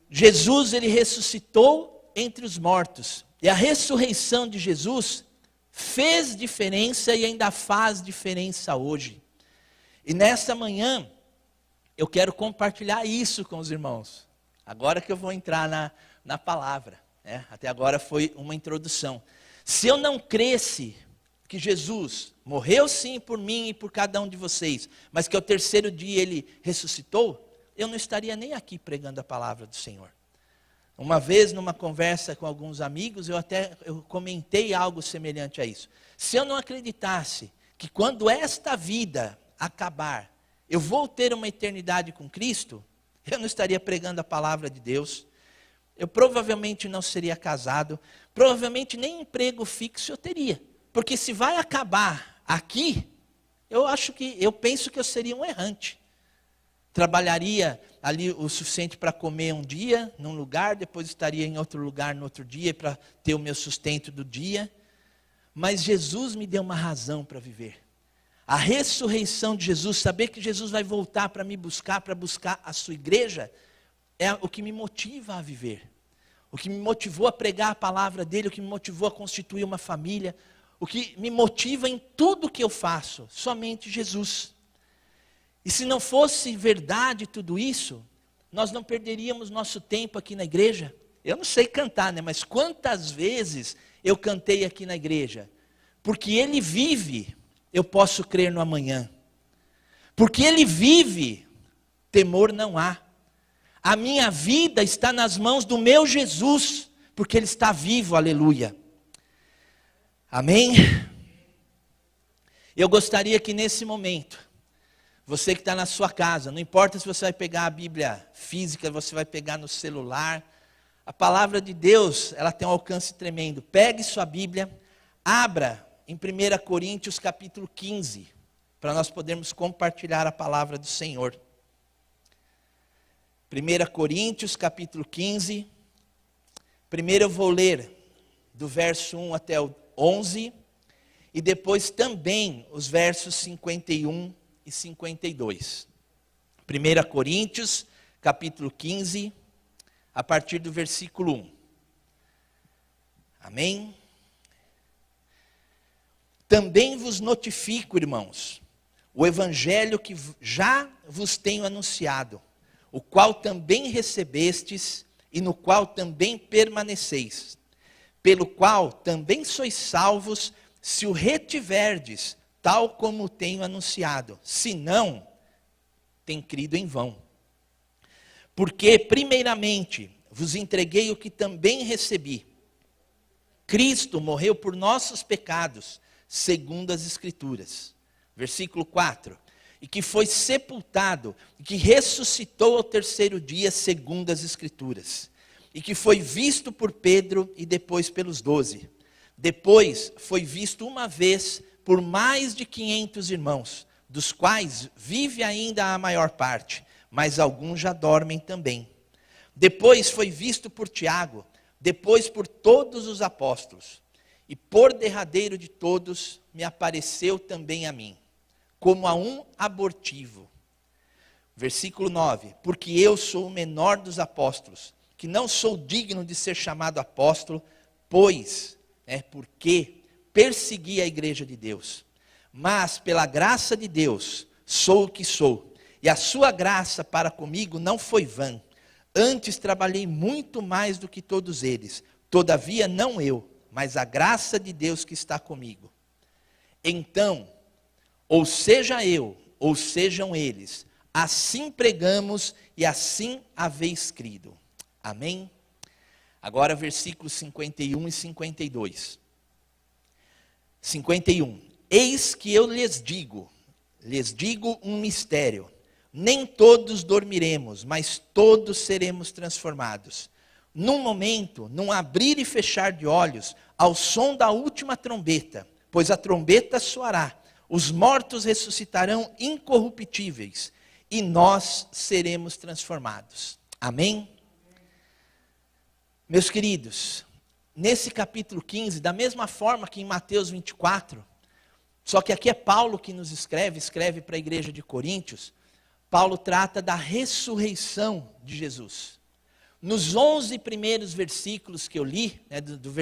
Jesus, ele ressuscitou entre os mortos. E a ressurreição de Jesus fez diferença e ainda faz diferença hoje. E nesta manhã, eu quero compartilhar isso com os irmãos. Agora que eu vou entrar na palavra. Até agora foi uma introdução. Se eu não cresse que Jesus morreu sim por mim e por cada um de vocês, mas que ao terceiro dia ele ressuscitou, eu não estaria nem aqui pregando a palavra do Senhor. Uma vez, numa conversa com alguns amigos, eu comentei algo semelhante a isso. Se eu não acreditasse que quando esta vida acabar, eu vou ter uma eternidade com Cristo, eu não estaria pregando a palavra de Deus, eu provavelmente não seria casado, provavelmente nem emprego fixo eu teria. Porque se vai acabar aqui, eu penso que eu seria um errante. trabalharia ali o suficiente para comer um dia, num lugar, depois estaria em outro lugar no outro dia para ter o meu sustento do dia. Mas Jesus me deu uma razão para viver. A ressurreição de Jesus, saber que Jesus vai voltar para me buscar, para buscar a sua igreja, é o que me motiva a viver. O que me motivou a pregar a palavra dele, o que me motivou a constituir uma família, o que me motiva em tudo que eu faço, somente Jesus. E se não fosse verdade tudo isso, nós não perderíamos nosso tempo aqui na igreja. Eu não sei cantar, né? Mas quantas vezes eu cantei aqui na igreja? Porque ele vive, eu posso crer no amanhã. Porque ele vive, temor não há. A minha vida está nas mãos do meu Jesus, porque ele está vivo, aleluia. Amém? Eu gostaria que nesse momento, você que está na sua casa, não importa se você vai pegar a Bíblia física, você vai pegar no celular, a palavra de Deus, ela tem um alcance tremendo. Pegue sua Bíblia, abra em 1 Coríntios capítulo 15, para nós podermos compartilhar a palavra do Senhor. 1 Coríntios capítulo 15, primeiro eu vou ler do verso 1 até o 11, e depois também os versos 51 e 52. 1 Coríntios capítulo 15, a partir do versículo 1. Amém? Também vos notifico, irmãos, o evangelho que já vos tenho anunciado, o qual também recebestes e no qual também permaneceis, pelo qual também sois salvos, se o retiverdes, tal como tenho anunciado. Se não, tem crido em vão. Porque, primeiramente, vos entreguei o que também recebi. Cristo morreu por nossos pecados, segundo as Escrituras. Versículo 4. E que foi sepultado, e que ressuscitou ao terceiro dia, segundo as Escrituras. E que foi visto por Pedro e depois pelos 12. Depois foi visto uma vez por mais de 500 irmãos, dos quais vive ainda a maior parte, mas alguns já dormem também. Depois foi visto por Tiago, depois por todos os apóstolos. E por derradeiro de todos, me apareceu também a mim, como a um abortivo. Versículo 9. Porque eu sou o menor dos apóstolos, que não sou digno de ser chamado apóstolo, pois, porque persegui a igreja de Deus. Mas, pela graça de Deus, sou o que sou. E a sua graça para comigo não foi vã. Antes trabalhei muito mais do que todos eles. Todavia, não eu, mas a graça de Deus que está comigo. Então, ou seja eu, ou sejam eles, assim pregamos e assim haveis crido. Amém? Agora versículos 51 e 52. 51. Eis que eu lhes digo um mistério. Nem todos dormiremos, mas todos seremos transformados. Num momento, num abrir e fechar de olhos, ao som da última trombeta, pois a trombeta soará. Os mortos ressuscitarão incorruptíveis e nós seremos transformados. Amém? Meus queridos, nesse capítulo 15, da mesma forma que em Mateus 24, só que aqui é Paulo que nos escreve para a igreja de Coríntios, Paulo trata da ressurreição de Jesus. Nos 11 primeiros versículos que eu li,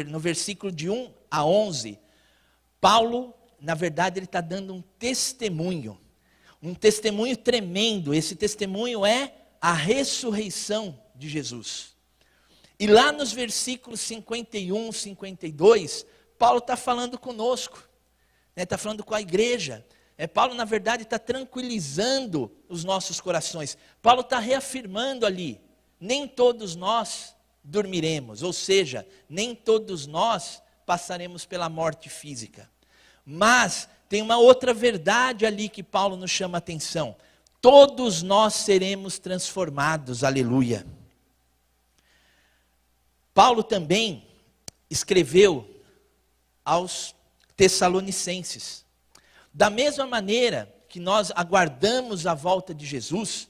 no versículo de 1 a 11, Paulo, na verdade, ele está dando um testemunho tremendo. Esse testemunho é a ressurreição de Jesus. E lá nos versículos 51, 52, Paulo está falando conosco, está falando com a igreja. Paulo, na verdade, está tranquilizando os nossos corações. Paulo está reafirmando ali, nem todos nós dormiremos, ou seja, nem todos nós passaremos pela morte física. Mas tem uma outra verdade ali que Paulo nos chama a atenção. Todos nós seremos transformados, aleluia. Paulo também escreveu aos Tessalonicenses. Da mesma maneira que nós aguardamos a volta de Jesus,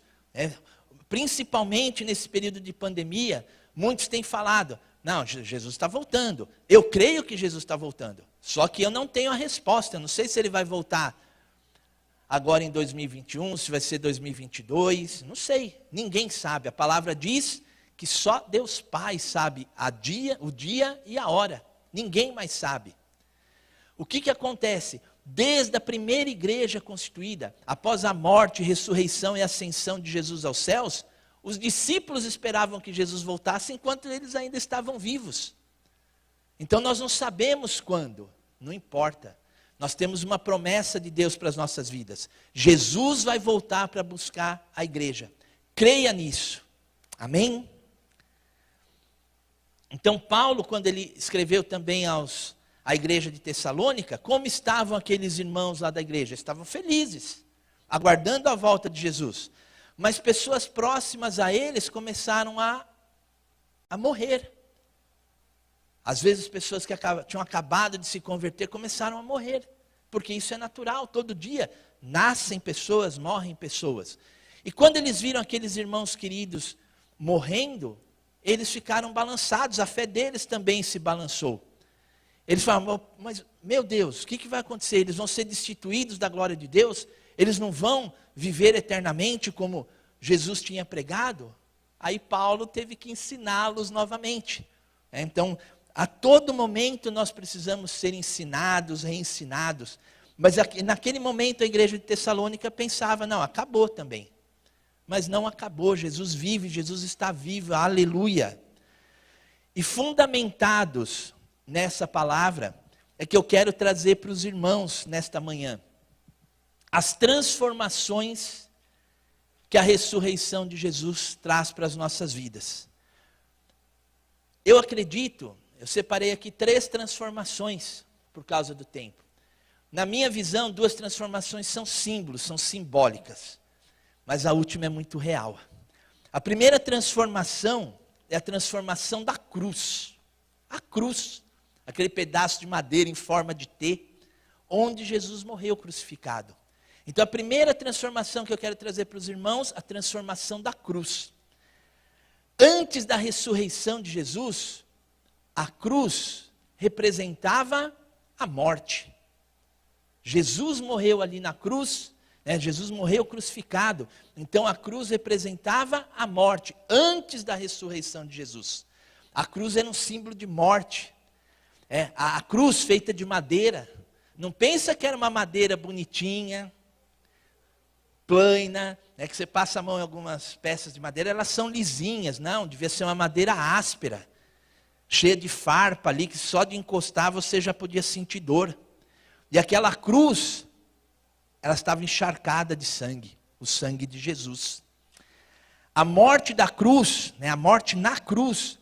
Principalmente nesse período de pandemia, muitos têm falado, não, Jesus está voltando. Eu creio que Jesus está voltando. Só que eu não tenho a resposta. Eu não sei se ele vai voltar agora em 2021, se vai ser 2022. Não sei. Ninguém sabe. A palavra diz que só Deus Pai sabe o dia e a hora. Ninguém mais sabe. O que acontece? Desde a primeira igreja constituída, após a morte, ressurreição e ascensão de Jesus aos céus, os discípulos esperavam que Jesus voltasse enquanto eles ainda estavam vivos. Então nós não sabemos quando, não importa. Nós temos uma promessa de Deus para as nossas vidas. Jesus vai voltar para buscar a igreja. Creia nisso. Amém? Então Paulo, quando ele escreveu também à igreja de Tessalônica, como estavam aqueles irmãos lá da igreja? Estavam felizes, aguardando a volta de Jesus. Mas pessoas próximas a eles começaram a morrer. Às vezes pessoas que tinham acabado de se converter começaram a morrer. Porque isso é natural, todo dia nascem pessoas, morrem pessoas. E quando eles viram aqueles irmãos queridos morrendo, eles ficaram balançados, a fé deles também se balançou. Eles falaram, mas meu Deus, o que vai acontecer? Eles vão ser destituídos da glória de Deus? Eles não vão viver eternamente como Jesus tinha pregado? Aí Paulo teve que ensiná-los novamente. Então, a todo momento nós precisamos ser ensinados, reensinados. Mas naquele momento a igreja de Tessalônica pensava, não, acabou também. Mas não acabou, Jesus vive, Jesus está vivo, aleluia. E fundamentados nessa palavra, é que eu quero trazer para os irmãos nesta manhã. As transformações que a ressurreição de Jesus traz para as nossas vidas. Eu acredito, eu separei aqui 3 transformações por causa do tempo. Na minha visão, 2 transformações são símbolos, são simbólicas. Mas a última é muito real. A primeira transformação é a transformação da cruz. A cruz, aquele pedaço de madeira em forma de T, onde Jesus morreu crucificado. Então a primeira transformação que eu quero trazer para os irmãos, a transformação da cruz. Antes da ressurreição de Jesus, a cruz representava a morte. Jesus morreu ali na cruz, Jesus morreu crucificado. Então a cruz representava a morte, antes da ressurreição de Jesus. A cruz era um símbolo de morte. A cruz feita de madeira. Não pensa que era uma madeira bonitinha, plana, que você passa a mão em algumas peças de madeira, elas são lisinhas. Não, devia ser uma madeira áspera, cheia de farpa ali, que só de encostar você já podia sentir dor. E aquela cruz, ela estava encharcada de sangue, o sangue de Jesus. A morte da cruz, a morte na cruz,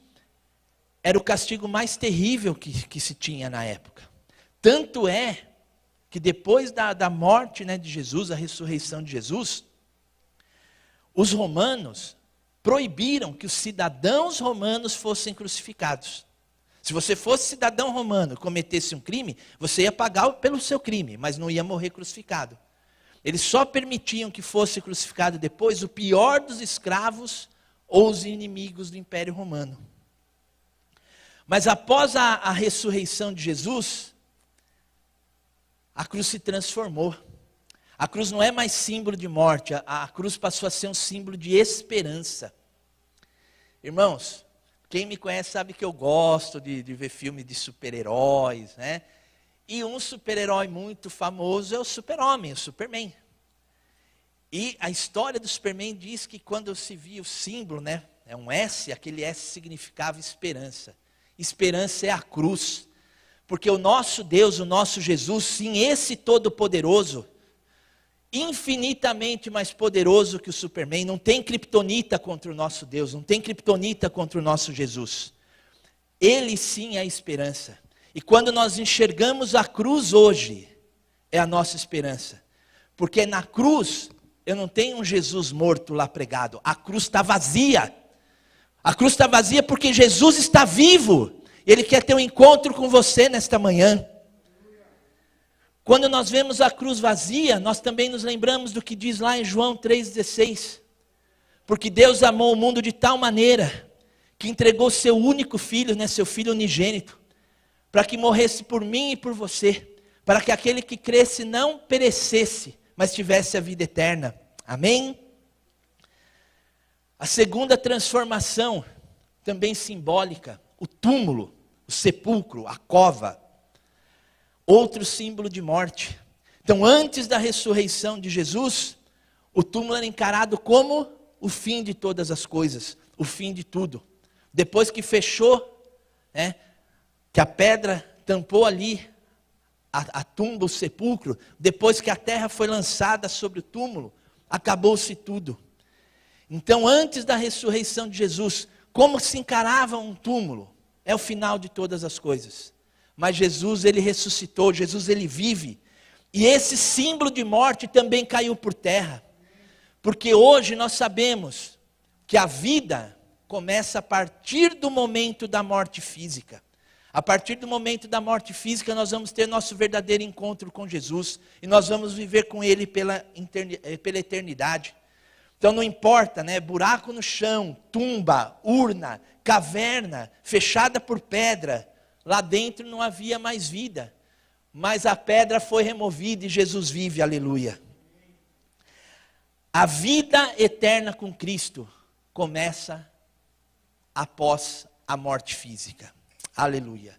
era o castigo mais terrível que se tinha na época. Tanto é que depois da morte de Jesus, a ressurreição de Jesus, os romanos proibiram que os cidadãos romanos fossem crucificados. Se você fosse cidadão romano e cometesse um crime, você ia pagar pelo seu crime, mas não ia morrer crucificado. Eles só permitiam que fosse crucificado depois o pior dos escravos ou os inimigos do Império Romano. Mas após a ressurreição de Jesus, a cruz se transformou. A cruz não é mais símbolo de morte, a cruz passou a ser um símbolo de esperança. Irmãos, quem me conhece sabe que eu gosto de ver filme de super-heróis, E um super-herói muito famoso é o Super-Homem, o Superman. E a história do Superman diz que quando se via o símbolo, é um S, aquele S significava esperança. Esperança é a cruz. Porque o nosso Deus, o nosso Jesus, sim, esse Todo-Poderoso, infinitamente mais poderoso que o Superman, não tem criptonita contra o nosso Deus, não tem criptonita contra o nosso Jesus. Ele sim é a esperança. E quando nós enxergamos a cruz hoje, é a nossa esperança. Porque na cruz, eu não tenho um Jesus morto lá pregado, a cruz está vazia. A cruz está vazia porque Jesus está vivo. Ele quer ter um encontro com você nesta manhã. Quando nós vemos a cruz vazia, nós também nos lembramos do que diz lá em João 3,16. Porque Deus amou o mundo de tal maneira que entregou seu único filho, né, seu filho unigênito, para que morresse por mim e por você, para que aquele que cresce não perecesse, mas tivesse a vida eterna. Amém? A segunda transformação, também simbólica, o túmulo, o sepulcro, a cova, outro símbolo de morte. Então, antes da ressurreição de Jesus, o túmulo era encarado como o fim de todas as coisas, o fim de tudo. Depois que fechou, né, que a pedra tampou ali a tumba, o sepulcro, depois que a terra foi lançada sobre o túmulo, acabou-se tudo. Então, antes da ressurreição de Jesus, como se encarava um túmulo? É o final de todas as coisas. Mas Jesus, ele ressuscitou, Jesus, ele vive. E esse símbolo de morte também caiu por terra. Porque hoje nós sabemos que a vida começa a partir do momento da morte física. A partir do momento da morte física, nós vamos ter nosso verdadeiro encontro com Jesus. E nós vamos viver com Ele pela eternidade. Então não importa, né? Buraco no chão, tumba, urna, caverna, fechada por pedra. Lá dentro não havia mais vida. Mas a pedra foi removida e Jesus vive, aleluia. A vida eterna com Cristo começa após a morte física. Aleluia.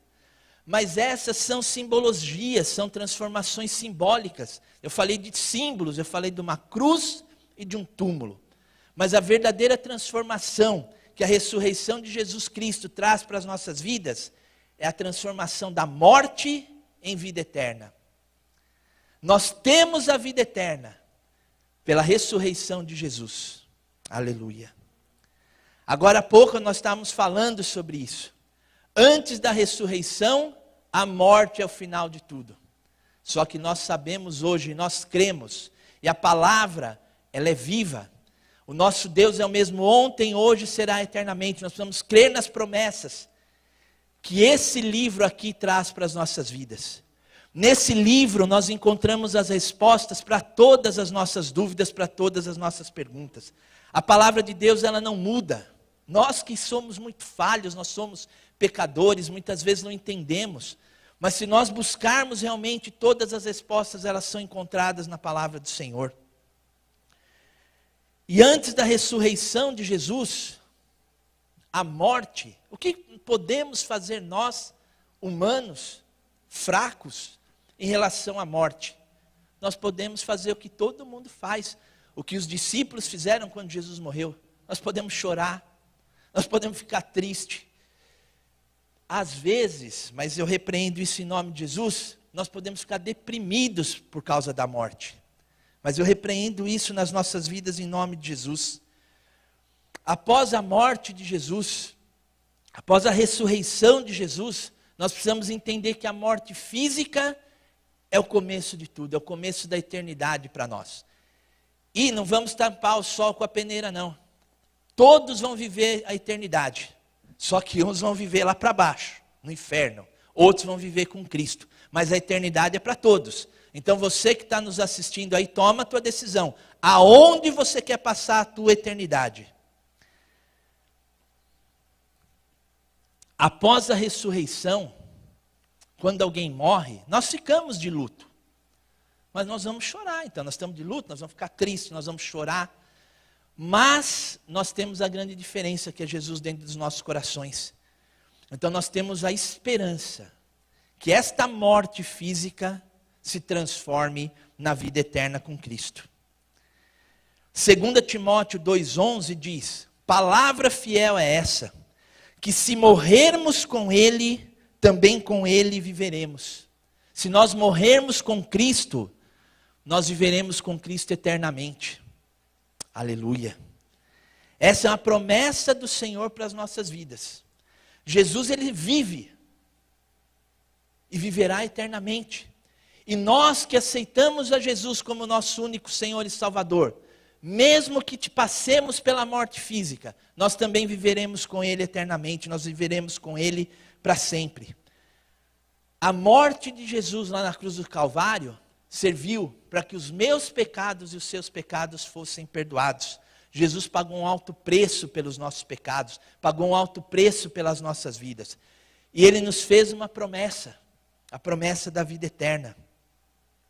Mas essas são simbologias, são transformações simbólicas. Eu falei de símbolos, eu falei de uma cruz e de um túmulo. Mas a verdadeira transformação que a ressurreição de Jesus Cristo traz para as nossas vidas é a transformação da morte em vida eterna. Nós temos a vida eterna pela ressurreição de Jesus. Aleluia. Agora há pouco nós estávamos falando sobre isso. Antes da ressurreição, a morte é o final de tudo. Só que nós sabemos hoje, nós cremos, e a palavra, ela é viva. O nosso Deus é o mesmo ontem, hoje e será eternamente. Nós precisamos crer nas promessas que esse livro aqui traz para as nossas vidas. Nesse livro nós encontramos as respostas para todas as nossas dúvidas, para todas as nossas perguntas. A palavra de Deus, ela não muda. Nós que somos muito falhos, nós somos pecadores, muitas vezes não entendemos. Mas se nós buscarmos realmente, todas as respostas, elas são encontradas na palavra do Senhor. E antes da ressurreição de Jesus, a morte, o que podemos fazer nós, humanos, fracos, em relação à morte? Nós podemos fazer o que todo mundo faz, o que os discípulos fizeram quando Jesus morreu. Nós podemos chorar, nós podemos ficar tristes. Às vezes, mas eu repreendo isso em nome de Jesus, nós podemos ficar deprimidos por causa da morte. Mas eu repreendo isso nas nossas vidas em nome de Jesus. Após a morte de Jesus, após a ressurreição de Jesus, nós precisamos entender que a morte física é o começo de tudo, é o começo da eternidade para nós. E não vamos tampar o sol com a peneira, não. Todos vão viver a eternidade. Só que uns vão viver lá para baixo, no inferno. Outros vão viver com Cristo. Mas a eternidade é para todos. Então você que está nos assistindo aí, toma a tua decisão. Aonde você quer passar a tua eternidade? Após a ressurreição, quando alguém morre, nós ficamos de luto. Mas nós vamos chorar, então nós estamos de luto, nós vamos ficar tristes, nós vamos chorar. Mas nós temos a grande diferença que é Jesus dentro dos nossos corações. Então nós temos a esperança que esta morte física se transforme na vida eterna com Cristo. 2 Timóteo 2,11 diz: palavra fiel é essa, que se morrermos com Ele, também com Ele viveremos. Se nós morrermos com Cristo, nós viveremos com Cristo eternamente. Aleluia. Essa é uma promessa do Senhor para as nossas vidas. Jesus, Ele vive e viverá eternamente. E nós que aceitamos a Jesus como nosso único Senhor e Salvador, mesmo que te passemos pela morte física, nós também viveremos com Ele eternamente, nós viveremos com Ele para sempre. A morte de Jesus lá na cruz do Calvário serviu para que os meus pecados e os seus pecados fossem perdoados. Jesus pagou um alto preço pelos nossos pecados, pagou um alto preço pelas nossas vidas. E Ele nos fez uma promessa, a promessa da vida eterna.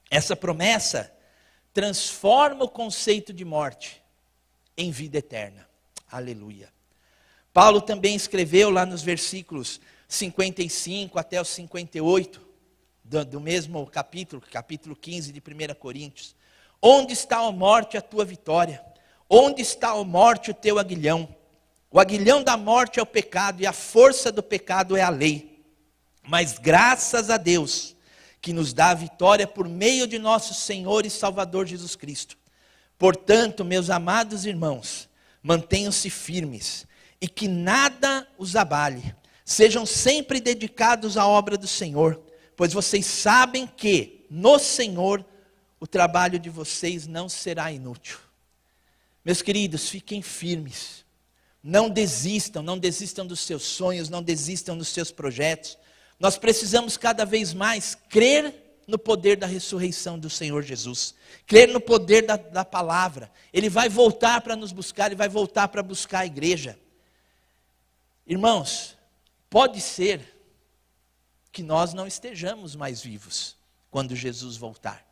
Essa promessa transforma o conceito de morte em vida eterna. Aleluia. Paulo também escreveu lá nos versículos 55 até os 58, do mesmo capítulo 15 de 1 Coríntios. Onde está, ó morte, a tua vitória? Onde está, ó morte, o teu aguilhão? O aguilhão da morte é o pecado, e a força do pecado é a lei. Mas graças a Deus, que nos dá a vitória por meio de nosso Senhor e Salvador Jesus Cristo. Portanto, meus amados irmãos, mantenham-se firmes, e que nada os abale. Sejam sempre dedicados à obra do Senhor, pois vocês sabem que, no Senhor, o trabalho de vocês não será inútil. Meus queridos, fiquem firmes. Não desistam dos seus sonhos, não desistam dos seus projetos. Nós precisamos cada vez mais crer no poder da ressurreição do Senhor Jesus. Crer no poder da palavra. Ele vai voltar para nos buscar, Ele vai voltar para buscar a igreja. Irmãos, pode ser que nós não estejamos mais vivos quando Jesus voltar.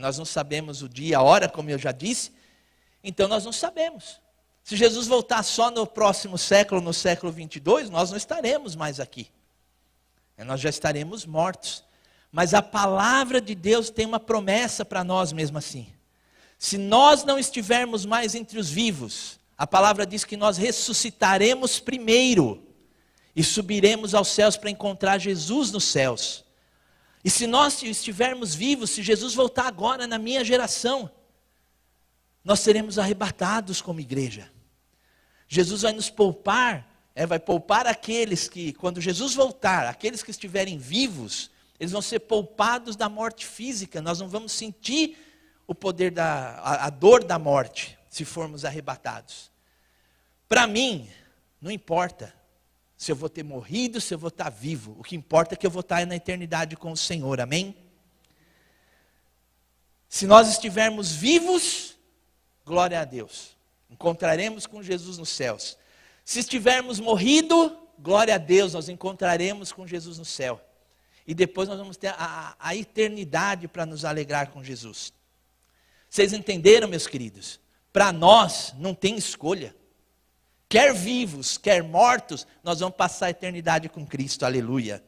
Nós não sabemos o dia, a hora, como eu já disse, então nós não sabemos. Se Jesus voltar só no próximo século, no século 22, nós não estaremos mais aqui. Nós já estaremos mortos. Mas a palavra de Deus tem uma promessa para nós mesmo assim. Se nós não estivermos mais entre os vivos, a palavra diz que nós ressuscitaremos primeiro e subiremos aos céus para encontrar Jesus nos céus. E se nós estivermos vivos, se Jesus voltar agora na minha geração, nós seremos arrebatados como igreja. Jesus vai nos poupar, vai poupar aqueles que, quando Jesus voltar, aqueles que estiverem vivos, eles vão ser poupados da morte física. Nós não vamos sentir o poder a dor da morte, se formos arrebatados. Para mim, não importa se eu vou ter morrido, se eu vou estar vivo. O que importa é que eu vou estar na eternidade com o Senhor, amém? Se nós estivermos vivos, glória a Deus. Encontraremos com Jesus nos céus. Se estivermos morrido, glória a Deus, nós encontraremos com Jesus no céu. E depois nós vamos ter a eternidade para nos alegrar com Jesus. Vocês entenderam, meus queridos? Para nós não tem escolha. Quer vivos, quer mortos, nós vamos passar a eternidade com Cristo, aleluia.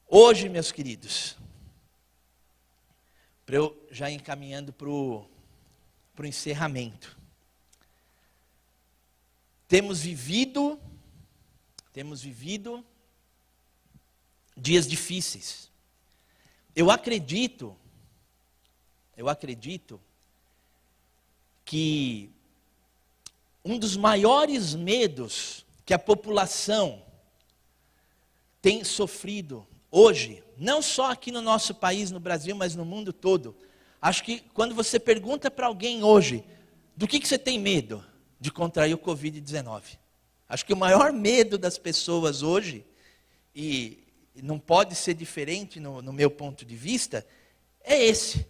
Hoje, meus queridos, para eu já ir encaminhando para o encerramento. Temos vivido dias difíceis. Eu acredito que um dos maiores medos que a população tem sofrido hoje, não só aqui no nosso país, no Brasil, mas no mundo todo. Acho que quando você pergunta para alguém hoje, do que você tem medo? De contrair o Covid-19. Acho que o maior medo das pessoas hoje, e não pode ser diferente no meu ponto de vista, é esse.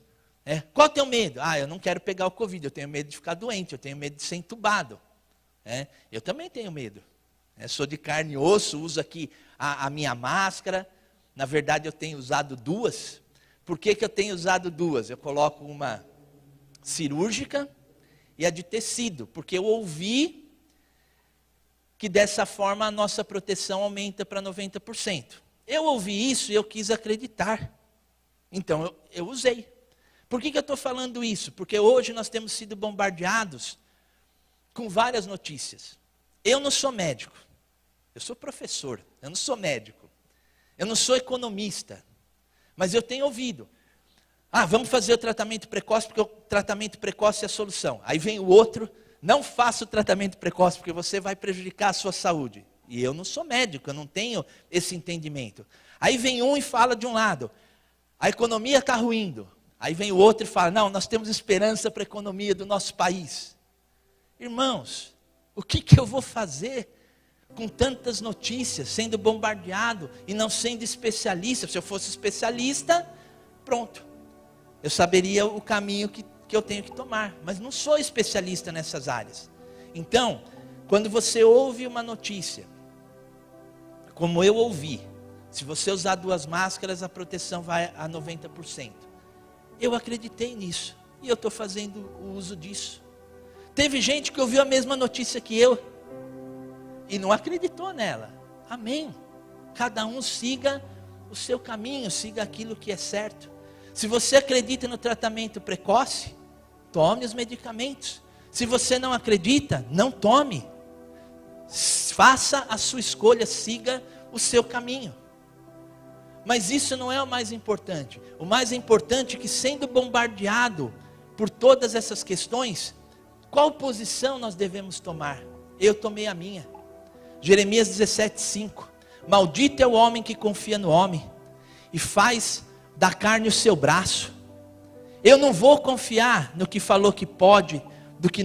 Qual é o teu medo? Eu não quero pegar o Covid, eu tenho medo de ficar doente, eu tenho medo de ser entubado. Eu também tenho medo. Sou de carne e osso, uso aqui a minha máscara. Na verdade, eu tenho usado duas. Por que eu tenho usado duas? Eu coloco uma cirúrgica e a de tecido, porque eu ouvi que dessa forma a nossa proteção aumenta para 90%. Eu ouvi isso e eu quis acreditar. Então eu usei. Por que eu estou falando isso? Porque hoje nós temos sido bombardeados com várias notícias. Eu não sou médico, eu sou professor, eu não sou médico, eu não sou economista, mas eu tenho ouvido. Vamos fazer o tratamento precoce, porque o tratamento precoce é a solução. Aí vem o outro, não faça o tratamento precoce, porque você vai prejudicar a sua saúde. E eu não sou médico, eu não tenho esse entendimento. Aí vem um e fala de um lado, a economia está ruindo. Aí vem o outro e fala, não, nós temos esperança para a economia do nosso país. Irmãos, o que eu vou fazer com tantas notícias, sendo bombardeado e não sendo especialista? Se eu fosse especialista, pronto. Eu saberia o caminho que eu tenho que tomar, mas não sou especialista nessas áreas. Então, quando você ouve uma notícia, como eu ouvi, se você usar 2 máscaras, a proteção vai a 90%. Eu acreditei nisso, e eu estou fazendo o uso disso. Teve gente que ouviu a mesma notícia que eu, e não acreditou nela. Amém. Cada um siga o seu caminho, siga aquilo que é certo. Se você acredita no tratamento precoce, tome os medicamentos. Se você não acredita, não tome. Faça a sua escolha, siga o seu caminho. Mas isso não é o mais importante. O mais importante é que, sendo bombardeado por todas essas questões, qual posição nós devemos tomar? Eu tomei a minha. Jeremias 17:5. Maldito é o homem que confia no homem e faz da carne o seu braço. Eu não vou confiar no que falou que pode, do que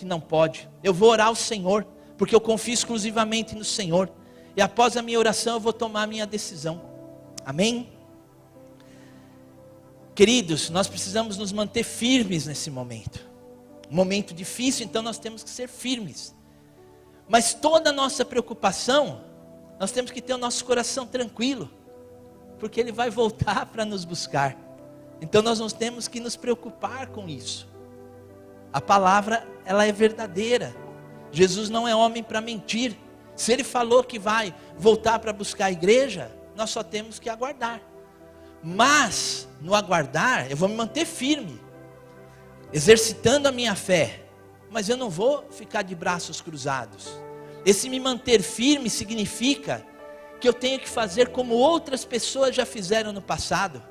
não pode. Eu vou orar ao Senhor, porque eu confio exclusivamente no Senhor. E após a minha oração eu vou tomar a minha decisão. Amém? Queridos, nós precisamos nos manter firmes nesse momento. Um momento difícil, então nós temos que ser firmes. Mas toda a nossa preocupação, nós temos que ter o nosso coração tranquilo, porque Ele vai voltar para nos buscar. Então nós não temos que nos preocupar com isso. A palavra, ela é verdadeira. Jesus não é homem para mentir. Se Ele falou que vai voltar para buscar a igreja, nós só temos que aguardar. Mas, no aguardar, eu vou me manter firme, exercitando a minha fé. Mas eu não vou ficar de braços cruzados. Esse me manter firme significa que eu tenho que fazer como outras pessoas já fizeram no passado.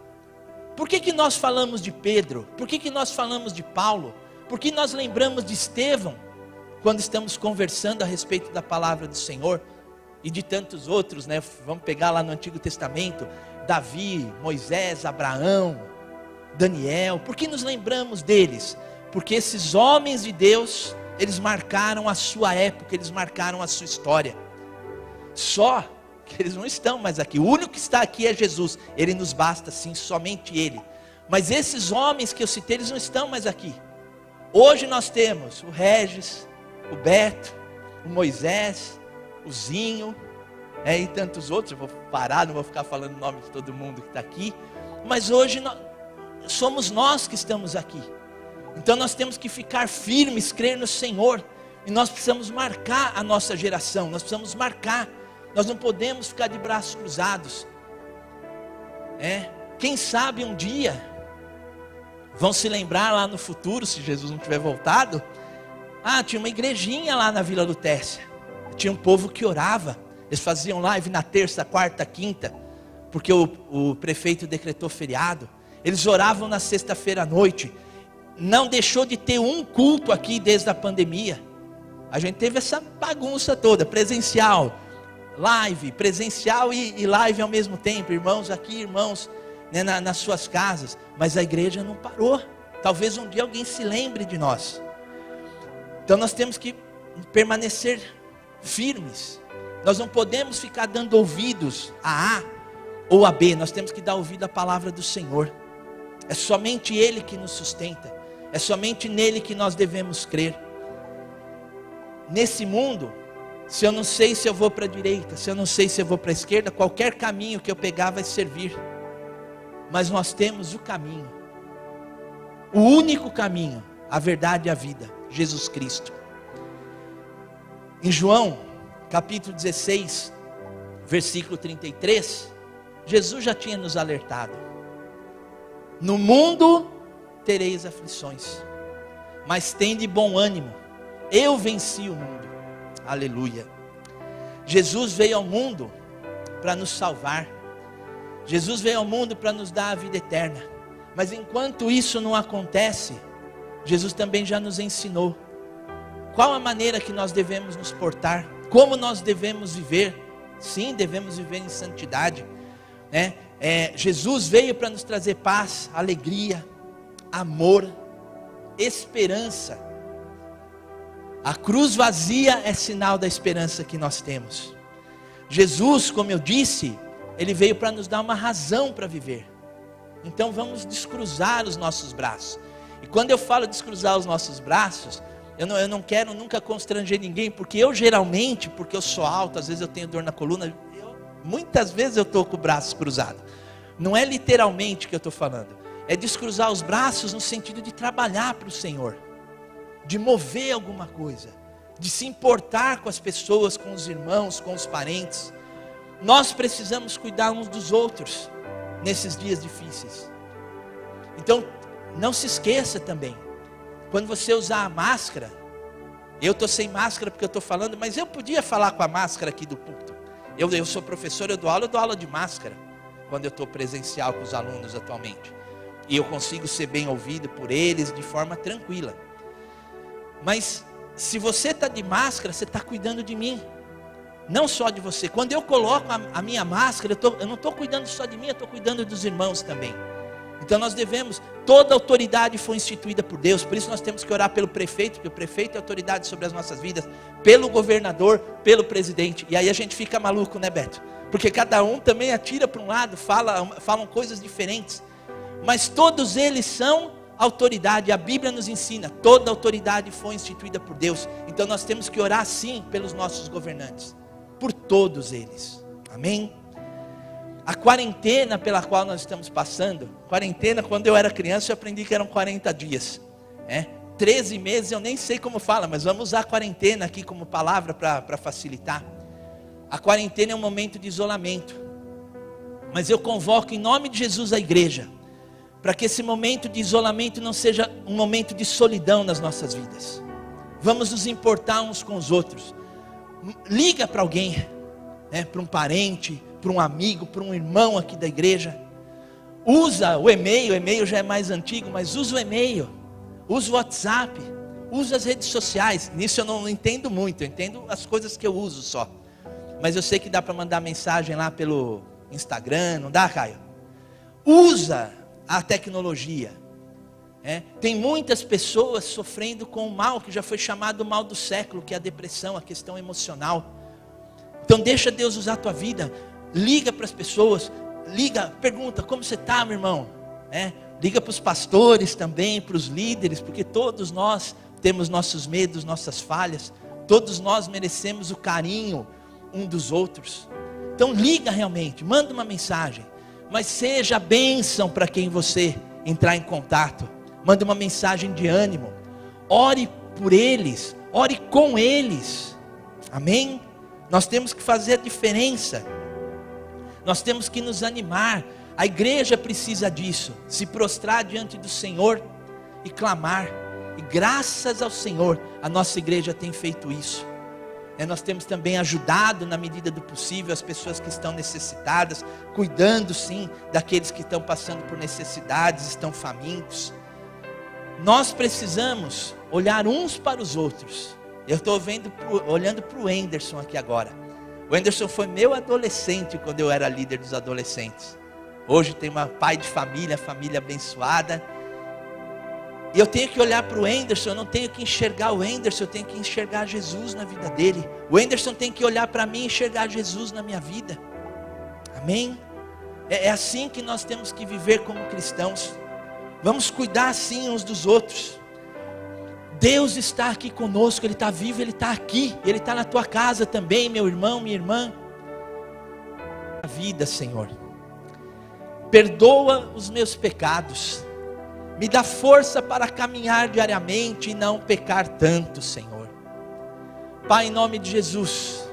Por que nós falamos de Pedro? Por que nós falamos de Paulo? Por que nós lembramos de Estevão quando estamos conversando a respeito da palavra do Senhor? E de tantos outros, né? Vamos pegar lá no Antigo Testamento, Davi, Moisés, Abraão, Daniel. Por que nos lembramos deles? Porque esses homens de Deus, eles marcaram a sua época, eles marcaram a sua história. Só que eles não estão mais aqui. O único que está aqui é Jesus. Ele nos basta, sim, somente Ele. Mas esses homens que eu citei, eles não estão mais aqui. Hoje nós temos o Regis, o Beto, o Moisés, o Zinho, e tantos outros. Eu vou parar, não vou ficar falando o nome de todo mundo que está aqui. Mas hoje somos nós que estamos aqui. Então nós temos que ficar firmes, crer no Senhor. E nós precisamos marcar a nossa geração. Nós precisamos marcar. Nós não podemos ficar de braços cruzados. Quem sabe um dia vão se lembrar lá no futuro, se Jesus não tiver voltado. Tinha uma igrejinha lá na Vila Lutécia. Tinha um povo que orava. Eles faziam live na terça, quarta, quinta, porque o prefeito decretou feriado. Eles oravam na sexta-feira à noite. Não deixou de ter um culto aqui desde a pandemia. A gente teve essa bagunça toda, presencial, live, presencial e live ao mesmo tempo. Irmãos aqui, irmãos, né, nas suas casas. Mas a igreja não parou. Talvez um dia alguém se lembre de nós. Então nós temos que permanecer firmes. Nós não podemos ficar dando ouvidos a A ou a B. Nós temos que dar ouvido à palavra do Senhor. É somente Ele que nos sustenta. É somente nele que nós devemos crer. Nesse mundo, se eu não sei se eu vou para a direita, se eu não sei se eu vou para a esquerda, qualquer caminho que eu pegar vai servir. Mas nós temos o caminho, o único caminho, a verdade e a vida, Jesus Cristo. Em João, capítulo 16, versículo 33, Jesus já tinha nos alertado. No mundo tereis aflições, mas tende bom ânimo, eu venci o mundo. Aleluia. Jesus veio ao mundo para nos salvar. Jesus veio ao mundo para nos dar a vida eterna. Mas enquanto isso não acontece, Jesus também já nos ensinou qual a maneira que nós devemos nos portar, como nós devemos viver. Sim, devemos viver em santidade, né? Jesus veio para nos trazer paz, alegria, amor, esperança. A cruz vazia é sinal da esperança que nós temos. Jesus, como eu disse, Ele veio para nos dar uma razão para viver. Então vamos descruzar os nossos braços. E quando eu falo descruzar os nossos braços, eu não quero nunca constranger ninguém, porque eu geralmente, porque eu sou alto, às vezes eu tenho dor na coluna, muitas vezes eu estou com o braço cruzado. Não é literalmente que eu estou falando, é descruzar os braços no sentido de trabalhar para o Senhor, de mover alguma coisa, de se importar com as pessoas, com os irmãos, com os parentes. Nós precisamos cuidar uns dos outros nesses dias difíceis. Então, não se esqueça também, quando você usar a máscara, eu estou sem máscara porque eu estou falando, mas eu podia falar com a máscara aqui do púlpito. Eu sou professor, eu dou aula de máscara, quando eu estou presencial com os alunos atualmente. E eu consigo ser bem ouvido por eles de forma tranquila. Mas, se você está de máscara, você está cuidando de mim. Não só de você. Quando eu coloco a minha máscara, eu não estou cuidando só de mim, eu estou cuidando dos irmãos também. Então nós devemos, toda autoridade foi instituída por Deus, por isso nós temos que orar pelo prefeito, porque o prefeito é autoridade sobre as nossas vidas, pelo governador, pelo presidente. E aí a gente fica maluco, né, Beto? Porque cada um também atira para um lado, falam coisas diferentes. Mas todos eles são autoridade, a Bíblia nos ensina, toda autoridade foi instituída por Deus. Então nós temos que orar sim pelos nossos governantes, por todos eles. Amém? A quarentena pela qual nós estamos passando, quarentena, quando eu era criança eu aprendi que eram 40 dias, 13 meses eu nem sei como fala, mas vamos usar a quarentena aqui como palavra para facilitar. A quarentena é um momento de isolamento, mas eu convoco em nome de Jesus a igreja, para que esse momento de isolamento não seja um momento de solidão nas nossas vidas. Vamos nos importar uns com os outros. Liga para alguém, para um parente, para um amigo, para um irmão aqui da igreja. Usa o e-mail já é mais antigo, mas usa o e-mail, usa o WhatsApp, usa as redes sociais. Nisso eu não entendo muito, eu entendo as coisas que eu uso só. Mas eu sei que dá para mandar mensagem lá pelo Instagram, não dá, Caio? Usa a tecnologia. Tem muitas pessoas sofrendo com o mal, que já foi chamado o mal do século, que é a depressão, a questão emocional. Então deixa Deus usar a tua vida. Liga para as pessoas, pergunta, como você está, meu irmão? Liga para os pastores também, para os líderes, porque todos nós temos nossos medos, nossas falhas. Todos nós merecemos o carinho um dos outros. Então liga realmente, manda uma mensagem, mas seja bênção para quem você entrar em contato. Manda uma mensagem de ânimo, ore por eles, ore com eles. Amém? Nós temos que fazer a diferença, nós temos que nos animar. A igreja precisa disso, se prostrar diante do Senhor e clamar. E graças ao Senhor, a nossa igreja tem feito isso. Nós temos também ajudado na medida do possível as pessoas que estão necessitadas, cuidando sim daqueles que estão passando por necessidades, estão famintos. Nós precisamos olhar uns para os outros. Eu estou olhando para o Anderson aqui agora. O Anderson foi meu adolescente quando eu era líder dos adolescentes. Hoje tem uma pai de família abençoada. E eu tenho que olhar para o Anderson, eu não tenho que enxergar o Anderson, eu tenho que enxergar Jesus na vida dele. O Anderson tem que olhar para mim e enxergar Jesus na minha vida. Amém? É assim que nós temos que viver como cristãos. Vamos cuidar sim uns dos outros. Deus está aqui conosco, Ele está vivo, Ele está aqui. Ele está na tua casa também, meu irmão, minha irmã. A vida, Senhor. Perdoa os meus pecados. Me dá força para caminhar diariamente e não pecar tanto, Senhor. Pai, em nome de Jesus,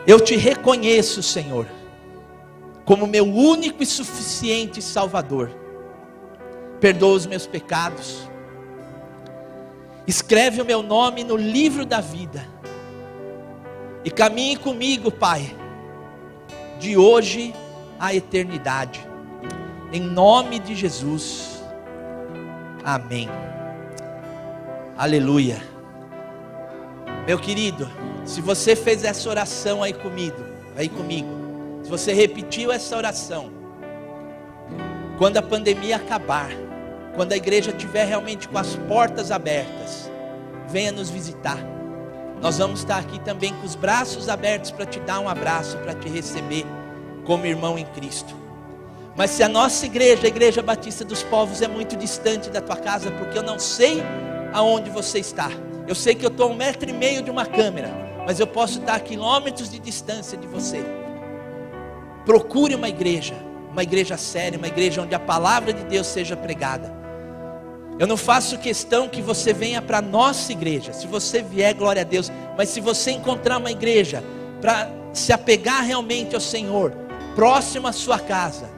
eu te reconheço, Senhor, como meu único e suficiente Salvador. Perdoa os meus pecados. Escreve o meu nome no livro da vida. E caminhe comigo, Pai, de hoje à eternidade. Em nome de Jesus. Amém. Aleluia. Meu querido, se você fez essa oração aí comigo, se você repetiu essa oração, quando a pandemia acabar, quando a igreja estiver realmente com as portas abertas, venha nos visitar. Nós vamos estar aqui também com os braços abertos para te dar um abraço, para te receber como irmão em Cristo. Mas se a nossa igreja, a Igreja Batista dos Povos, é muito distante da tua casa, porque eu não sei aonde você está. Eu sei que eu estou a 1,5 metro de uma câmera, mas eu posso estar a quilômetros de distância de você. Procure uma igreja séria, uma igreja onde a palavra de Deus seja pregada. Eu não faço questão que você venha para a nossa igreja. Se você vier, glória a Deus. Mas se você encontrar uma igreja para se apegar realmente ao Senhor, próximo à sua casa,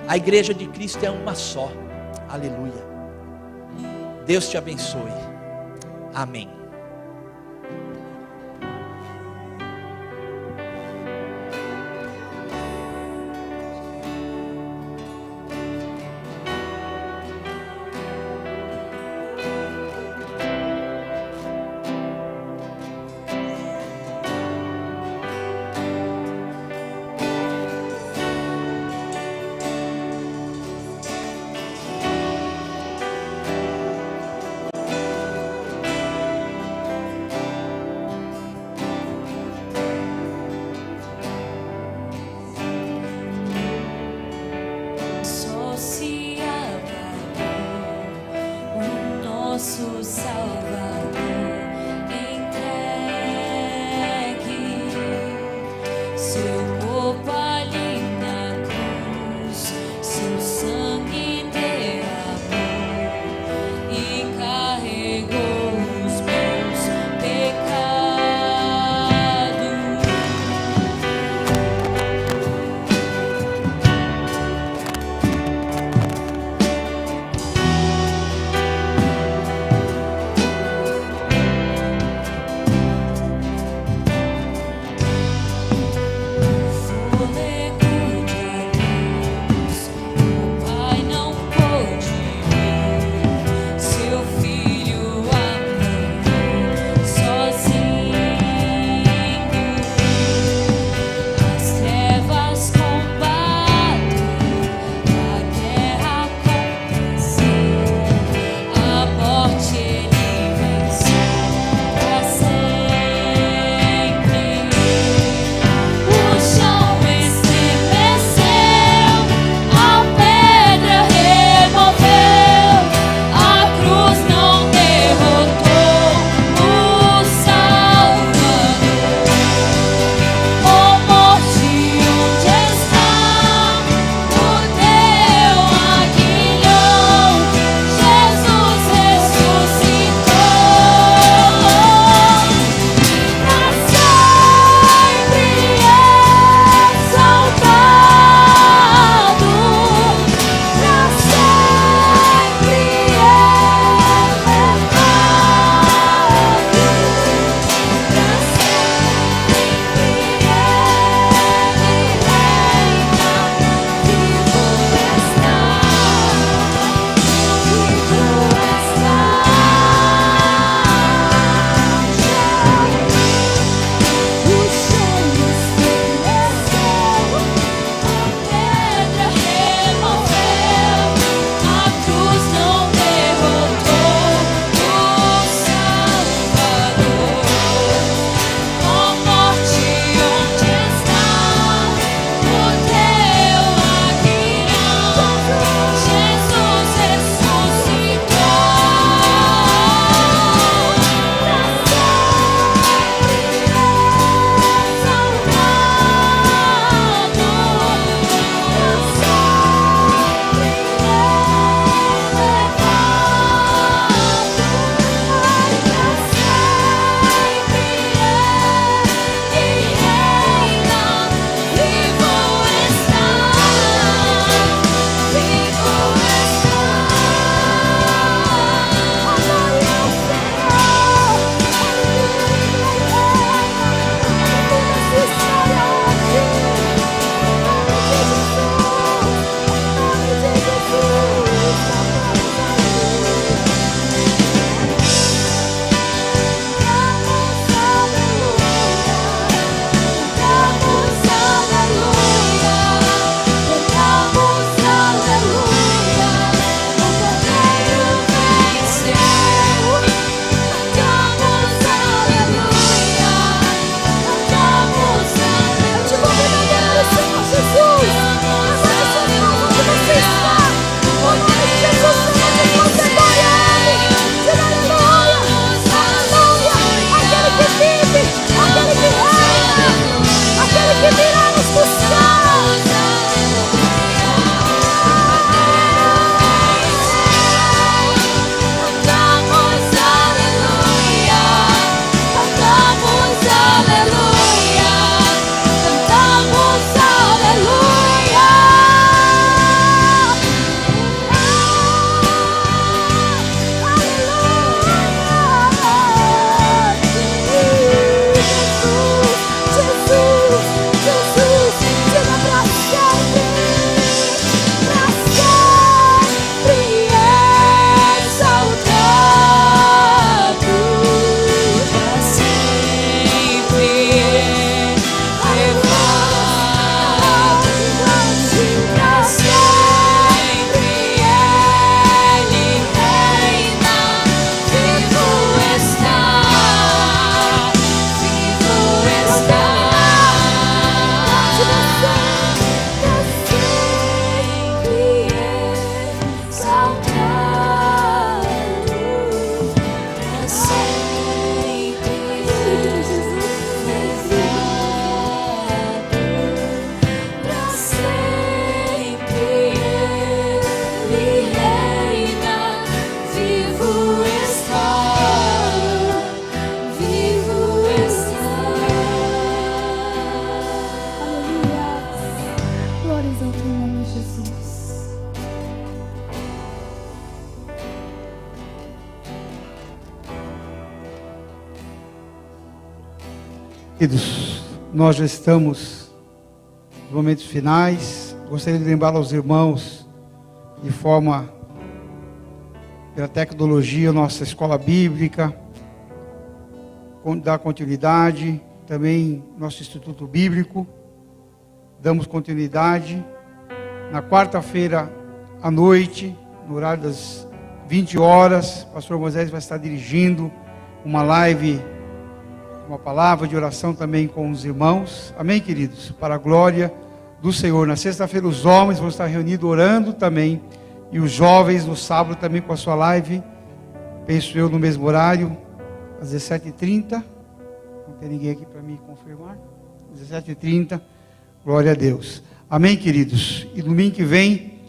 a igreja de Cristo é uma só. Aleluia. Deus te abençoe. Amém. Só se agradou o nosso Salvador entregue seu corpo ali na cruz, seu sangue derramou e carregou os meus pecados. Vou Queridos, nós já estamos nos momentos finais. Gostaria de lembrar aos irmãos, de forma, pela tecnologia, nossa escola bíblica, dar continuidade, também nosso Instituto Bíblico, damos continuidade. Na quarta-feira à noite, no horário das 20 horas, o pastor Moisés vai estar dirigindo uma live, uma palavra de oração também com os irmãos. Amém, queridos? Para a glória do Senhor. Na sexta-feira os homens vão estar reunidos orando também, e os jovens no sábado também com a sua live, penso eu no mesmo horário, às 17h30. Não tem ninguém aqui para me confirmar. 17h30, glória a Deus. Amém, queridos? E domingo que vem,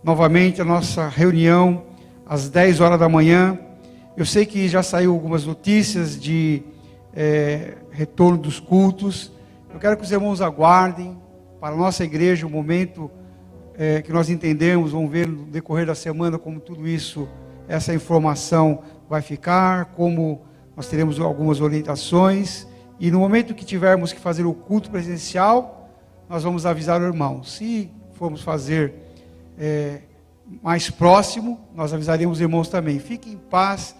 novamente a nossa reunião, às 10 horas da manhã. Eu sei que já saiu algumas notícias de retorno dos cultos. Eu quero que os irmãos aguardem para a nossa igreja o momento que nós entendemos. Vamos ver no decorrer da semana como tudo isso, essa informação vai ficar, como nós teremos algumas orientações. E no momento que tivermos que fazer o culto presencial, nós vamos avisar o irmão. Se formos fazer mais próximo, nós avisaremos os irmãos também. Fique em paz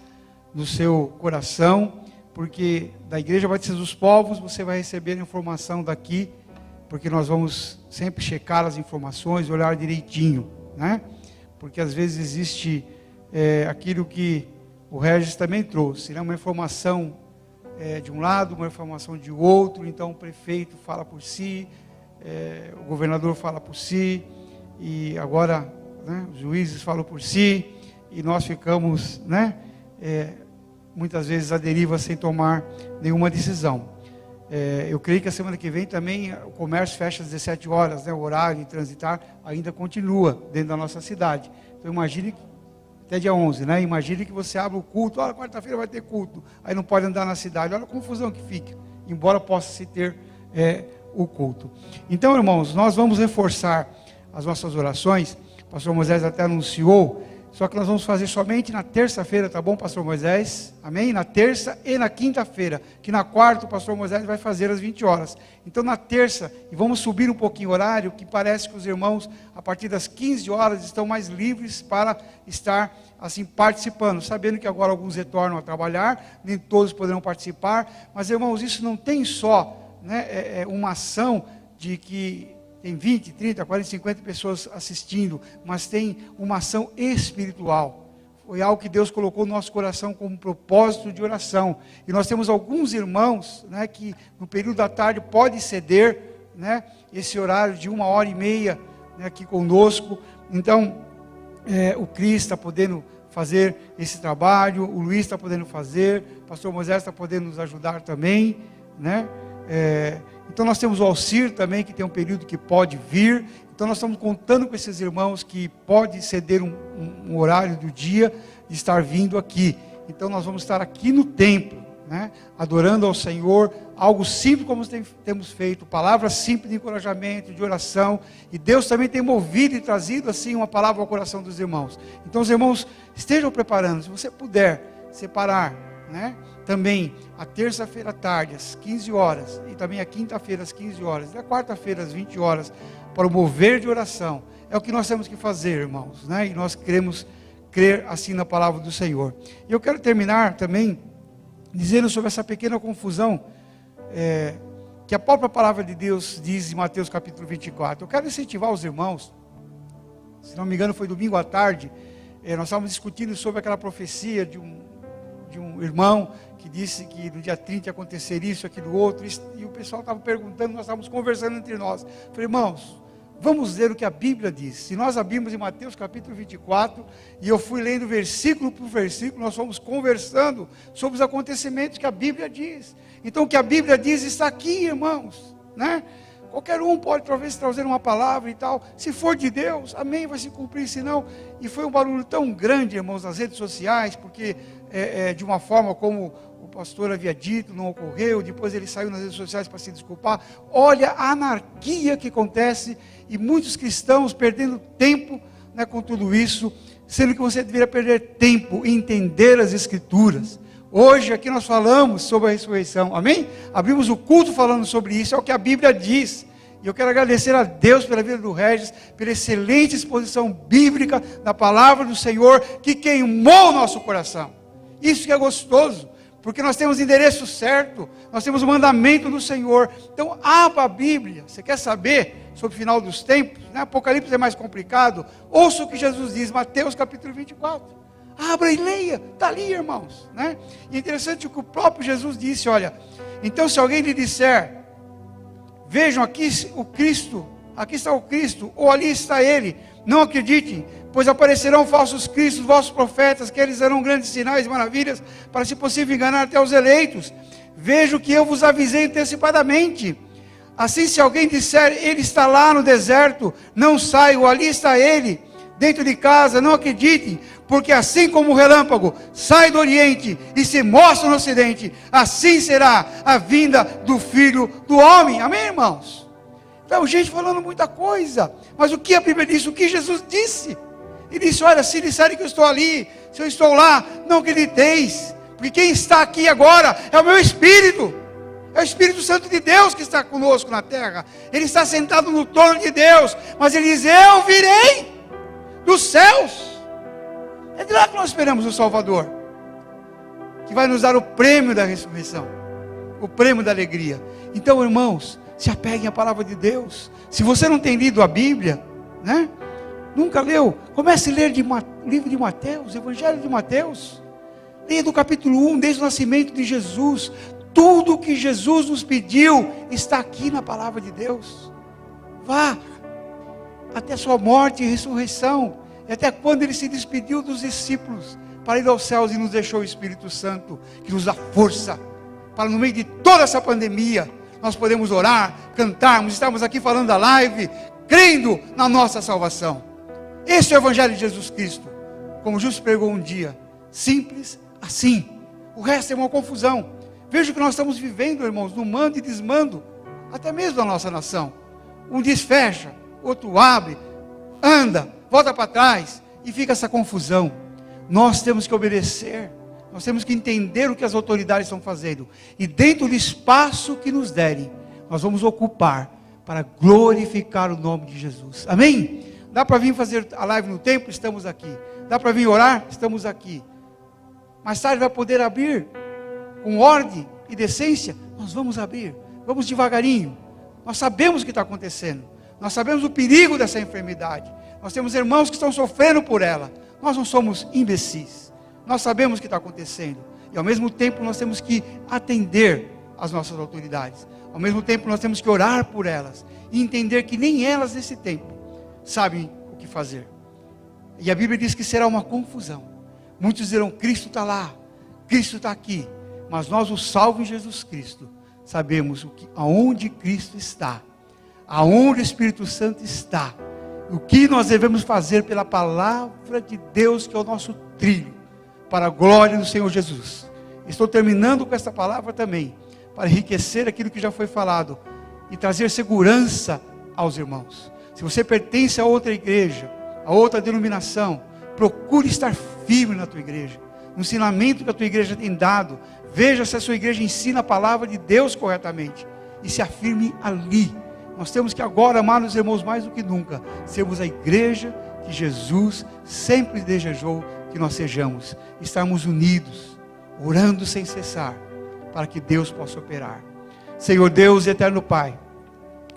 no seu coração, porque da Igreja Batista dos Povos você vai receber a informação daqui, porque nós vamos sempre checar as informações, olhar direitinho, né? Porque às vezes existe aquilo que o Regis também trouxe, né? Uma informação de um lado, uma informação de outro. Então o prefeito fala por si, o governador fala por si, e agora, né, os juízes falam por si, e nós ficamos, né, muitas vezes à deriva sem tomar nenhuma decisão. Eu creio que a semana que vem também o comércio fecha às 17 horas, né, o horário de transitar ainda continua dentro da nossa cidade. Então imagine, até dia 11, né, imagine que você abre o culto, olha, quarta-feira vai ter culto, aí não pode andar na cidade, olha a confusão que fica, embora possa se ter o culto. Então, irmãos, nós vamos reforçar as nossas orações. O pastor Moisés até anunciou, só que nós vamos fazer somente na terça-feira, tá bom, pastor Moisés? Amém? Na terça e na quinta-feira, que na quarta o pastor Moisés vai fazer às 20 horas. Então na terça, e vamos subir um pouquinho o horário, que parece que os irmãos, a partir das 15 horas, estão mais livres para estar, assim, participando, sabendo que agora alguns retornam a trabalhar, nem todos poderão participar, mas, irmãos, isso não tem só, né, uma ação de que tem 20, 30, 40, 50 pessoas assistindo, mas tem uma ação espiritual. Foi algo que Deus colocou no nosso coração como propósito de oração. E nós temos alguns irmãos, né, que no período da tarde pode ceder, né, esse horário de 1h30, né, aqui conosco. Então, o Cris está podendo fazer esse trabalho, o Luiz está podendo fazer, o pastor Moisés está podendo nos ajudar também, né? Então nós temos o Alcir também, que tem um período que pode vir. Então nós estamos contando com esses irmãos que pode ceder um horário do dia de estar vindo aqui. Então nós vamos estar aqui no templo, né, adorando ao Senhor, algo simples como temos feito, palavras simples de encorajamento, de oração. E Deus também tem movido e trazido assim uma palavra ao coração dos irmãos. Então os irmãos estejam preparando, se você puder separar, né, também a terça-feira à tarde, às 15 horas, e também a quinta-feira às 15 horas, e a quarta-feira às 20 horas, para o mover de oração. É o que nós temos que fazer, irmãos, né? E nós queremos crer assim na palavra do Senhor. E eu quero terminar também dizendo sobre essa pequena confusão que a própria palavra de Deus diz em Mateus capítulo 24. Eu quero incentivar os irmãos, se não me engano foi domingo à tarde, nós estávamos discutindo sobre aquela profecia de um irmão que disse que no dia 30 ia acontecer isso, aquilo outro, e o pessoal estava perguntando, nós estávamos conversando entre nós. Falei, irmãos, vamos ler o que a Bíblia diz. Se nós abrimos em Mateus capítulo 24, e eu fui lendo versículo por versículo, nós fomos conversando sobre os acontecimentos que a Bíblia diz. Então o que a Bíblia diz está aqui, irmãos, né? Qualquer um pode talvez trazer uma palavra e tal, se for de Deus, amém, vai se cumprir, se não. E foi um barulho tão grande, irmãos, nas redes sociais, porque de uma forma como o pastor havia dito, não ocorreu, depois ele saiu nas redes sociais para se desculpar. Olha a anarquia que acontece, e muitos cristãos perdendo tempo, né, com tudo isso, sendo que você deveria perder tempo em entender as Escrituras. Hoje aqui nós falamos sobre a ressurreição, amém? Abrimos o culto falando sobre isso, é o que a Bíblia diz. E eu quero agradecer a Deus pela vida do Regis, pela excelente exposição bíblica da palavra do Senhor, que queimou o nosso coração. Isso que é gostoso, porque nós temos endereço certo, nós temos o mandamento do Senhor. Então abra a Bíblia. Você quer saber sobre o final dos tempos? Né? Apocalipse é mais complicado. Ouça o que Jesus diz, Mateus capítulo 24. Abra e leia, está ali, irmãos, né? E é interessante o que o próprio Jesus disse, olha, então se alguém lhe disser, vejam aqui o Cristo, aqui está o Cristo, ou ali está ele, não acreditem, pois aparecerão falsos cristos, vossos profetas, que eles darão grandes sinais e maravilhas, para se possível enganar até os eleitos. Vejo que eu vos avisei antecipadamente. Assim, se alguém disser, ele está lá no deserto, não saiam, ali está ele, dentro de casa, não acreditem, porque assim como o relâmpago sai do Oriente e se mostra no Ocidente, assim será a vinda do Filho do Homem. Amém, irmãos? Então, gente falando muita coisa, mas o que a Bíblia diz? O que Jesus disse? Ele disse, olha, se disserem que eu estou ali, se eu estou lá, não acrediteis, porque quem está aqui agora é o meu Espírito. É o Espírito Santo de Deus que está conosco na terra. Ele está sentado no trono de Deus, mas ele diz, eu virei dos céus. É de lá que nós esperamos o Salvador, que vai nos dar o prêmio da ressurreição, o prêmio da alegria. Então, irmãos, se apeguem à palavra de Deus. Se você não tem lido a Bíblia, né? Nunca leu, comece a ler o livro de Mateus, Evangelho de Mateus. Leia do capítulo 1, desde o nascimento de Jesus. Tudo que Jesus nos pediu está aqui na palavra de Deus. Vá até a sua morte e ressurreição, e até quando ele se despediu dos discípulos para ir aos céus e nos deixou o Espírito Santo, que nos dá força para, no meio de toda essa pandemia, nós podemos orar, cantarmos, estarmos aqui falando da live, crendo na nossa salvação. Esse é o Evangelho de Jesus Cristo, como justo pregou um dia, simples assim. O resto é uma confusão. Veja o que nós estamos vivendo, irmãos, no mando e desmando, até mesmo da nossa nação. Um diz fecha, outro abre, anda, volta para trás, e fica essa confusão. Nós temos que obedecer, nós temos que entender o que as autoridades estão fazendo, e dentro do espaço que nos derem, nós vamos ocupar, para glorificar o nome de Jesus, amém? Dá para vir fazer a live no templo? Estamos aqui. Dá para vir orar? Estamos aqui. Mais tarde vai poder abrir, com ordem e decência? Nós vamos abrir, vamos devagarinho. Nós sabemos o que está acontecendo, nós sabemos o perigo dessa enfermidade, nós temos irmãos que estão sofrendo por ela. Nós não somos imbecis, nós sabemos o que está acontecendo, e ao mesmo tempo nós temos que atender as nossas autoridades, ao mesmo tempo nós temos que orar por elas, e entender que nem elas nesse tempo sabem o que fazer. E a Bíblia diz que será uma confusão. Muitos dirão, Cristo está lá, Cristo está aqui, mas nós, os salvos em Jesus Cristo, sabemos aonde Cristo está, aonde o Espírito Santo está, o que nós devemos fazer pela palavra de Deus, que é o nosso trilho, para a glória do Senhor Jesus. Estou terminando com esta palavra também, para enriquecer aquilo que já foi falado, e trazer segurança aos irmãos. Se você pertence a outra igreja, a outra denominação, procure estar firme na tua igreja, no ensinamento que a tua igreja tem dado. Veja se a sua igreja ensina a palavra de Deus corretamente, e se afirme ali. Nós temos que agora amar os irmãos mais do que nunca, sermos a igreja que Jesus sempre desejou que nós sejamos, estarmos unidos, orando sem cessar, para que Deus possa operar. Senhor Deus e eterno Pai,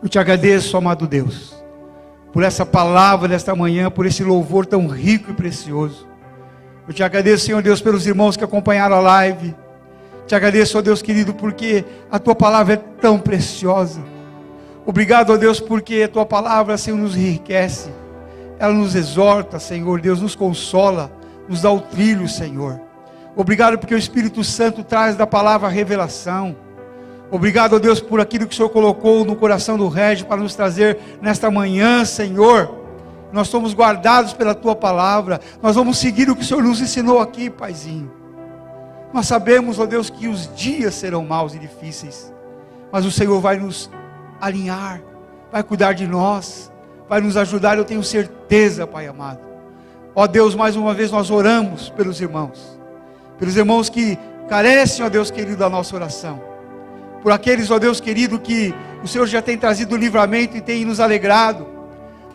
eu te agradeço, amado Deus, por essa palavra desta manhã, por esse louvor tão rico e precioso. Eu te agradeço, Senhor Deus, pelos irmãos que acompanharam a live. Te agradeço, ó Deus querido, porque a tua palavra é tão preciosa. Obrigado, ó Deus, porque a tua palavra, Senhor, nos enriquece. Ela nos exorta, Senhor Deus, nos consola, nos dá o trilho, Senhor. Obrigado porque o Espírito Santo traz da palavra a revelação. Obrigado, ó Deus, por aquilo que o Senhor colocou no coração do Regis para nos trazer nesta manhã, Senhor. Nós somos guardados pela tua palavra. Nós vamos seguir o que o Senhor nos ensinou aqui, Paizinho. Nós sabemos, ó Deus, que os dias serão maus e difíceis, mas o Senhor vai nos alinhar, vai cuidar de nós, vai nos ajudar, eu tenho certeza, Pai amado. Ó Deus, mais uma vez nós oramos pelos irmãos que carecem, ó Deus querido, da nossa oração. Por aqueles, ó Deus querido, que o Senhor já tem trazido livramento e tem nos alegrado.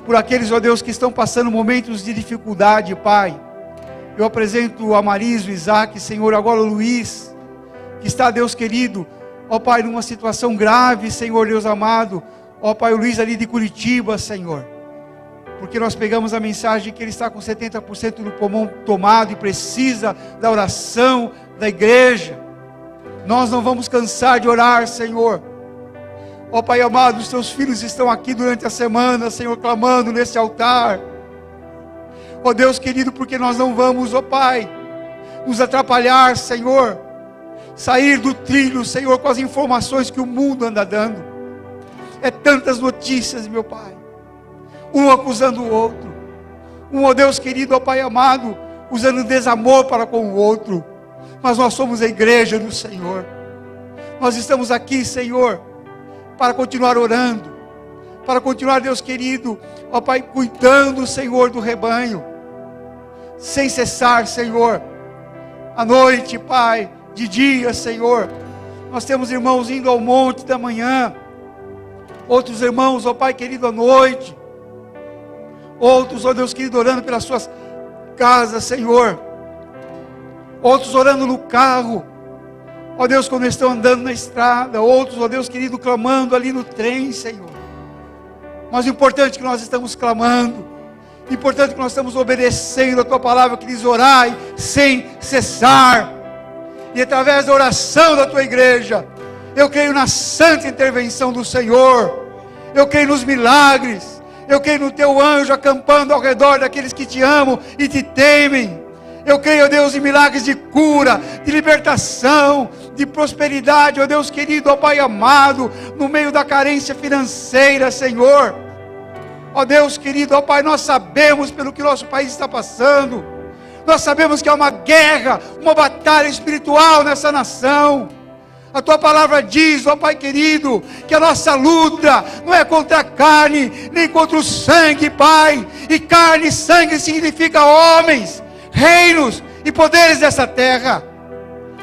Por aqueles, ó Deus, que estão passando momentos de dificuldade, Pai. Eu apresento a Marisa, o Isaac, Senhor, agora o Luiz, que está, Deus querido, ó Pai, numa situação grave, Senhor Deus amado. Ó Pai, o Luiz ali de Curitiba, Senhor. Porque nós pegamos a mensagem que ele está com 70% do pulmão tomado e precisa da oração da igreja. Nós não vamos cansar de orar, Senhor. Ó Pai amado, os teus filhos estão aqui durante a semana, Senhor, clamando nesse altar. Ó Deus querido, porque nós não vamos, ó Pai, nos atrapalhar, Senhor, sair do trilho, Senhor, com as informações que o mundo anda dando. É tantas notícias, meu Pai, um acusando o outro, ó Deus querido, ó Pai amado, usando desamor para com o outro. Mas nós somos a igreja do Senhor. Nós estamos aqui, Senhor, para continuar orando, para continuar, Deus querido, ó Pai, cuidando, Senhor, do rebanho, sem cessar, Senhor, à noite, Pai, de dia, Senhor. Nós temos irmãos indo ao monte da manhã, outros irmãos, ó Pai querido, à noite, outros, ó Deus querido, orando pelas suas casas, Senhor, outros orando no carro, ó Deus, quando estão andando na estrada, outros, ó Deus querido, clamando ali no trem, Senhor. Mas o importante é que nós estamos clamando, o importante é que nós estamos obedecendo a Tua palavra, que diz: orai sem cessar. E através da oração da Tua igreja, eu creio na santa intervenção do Senhor, eu creio nos milagres, eu creio no Teu anjo acampando ao redor daqueles que Te amam e Te temem. Eu creio, ó Deus, em milagres de cura, de libertação, de prosperidade, ó Deus querido, ó Pai amado, no meio da carência financeira, Senhor. Ó Deus querido, ó Pai, nós sabemos pelo que nosso país está passando. Nós sabemos que há uma guerra, uma batalha espiritual nessa nação. A Tua palavra diz, ó Pai querido, que a nossa luta não é contra a carne, nem contra o sangue, Pai. E carne e sangue significa homens, reinos e poderes dessa terra.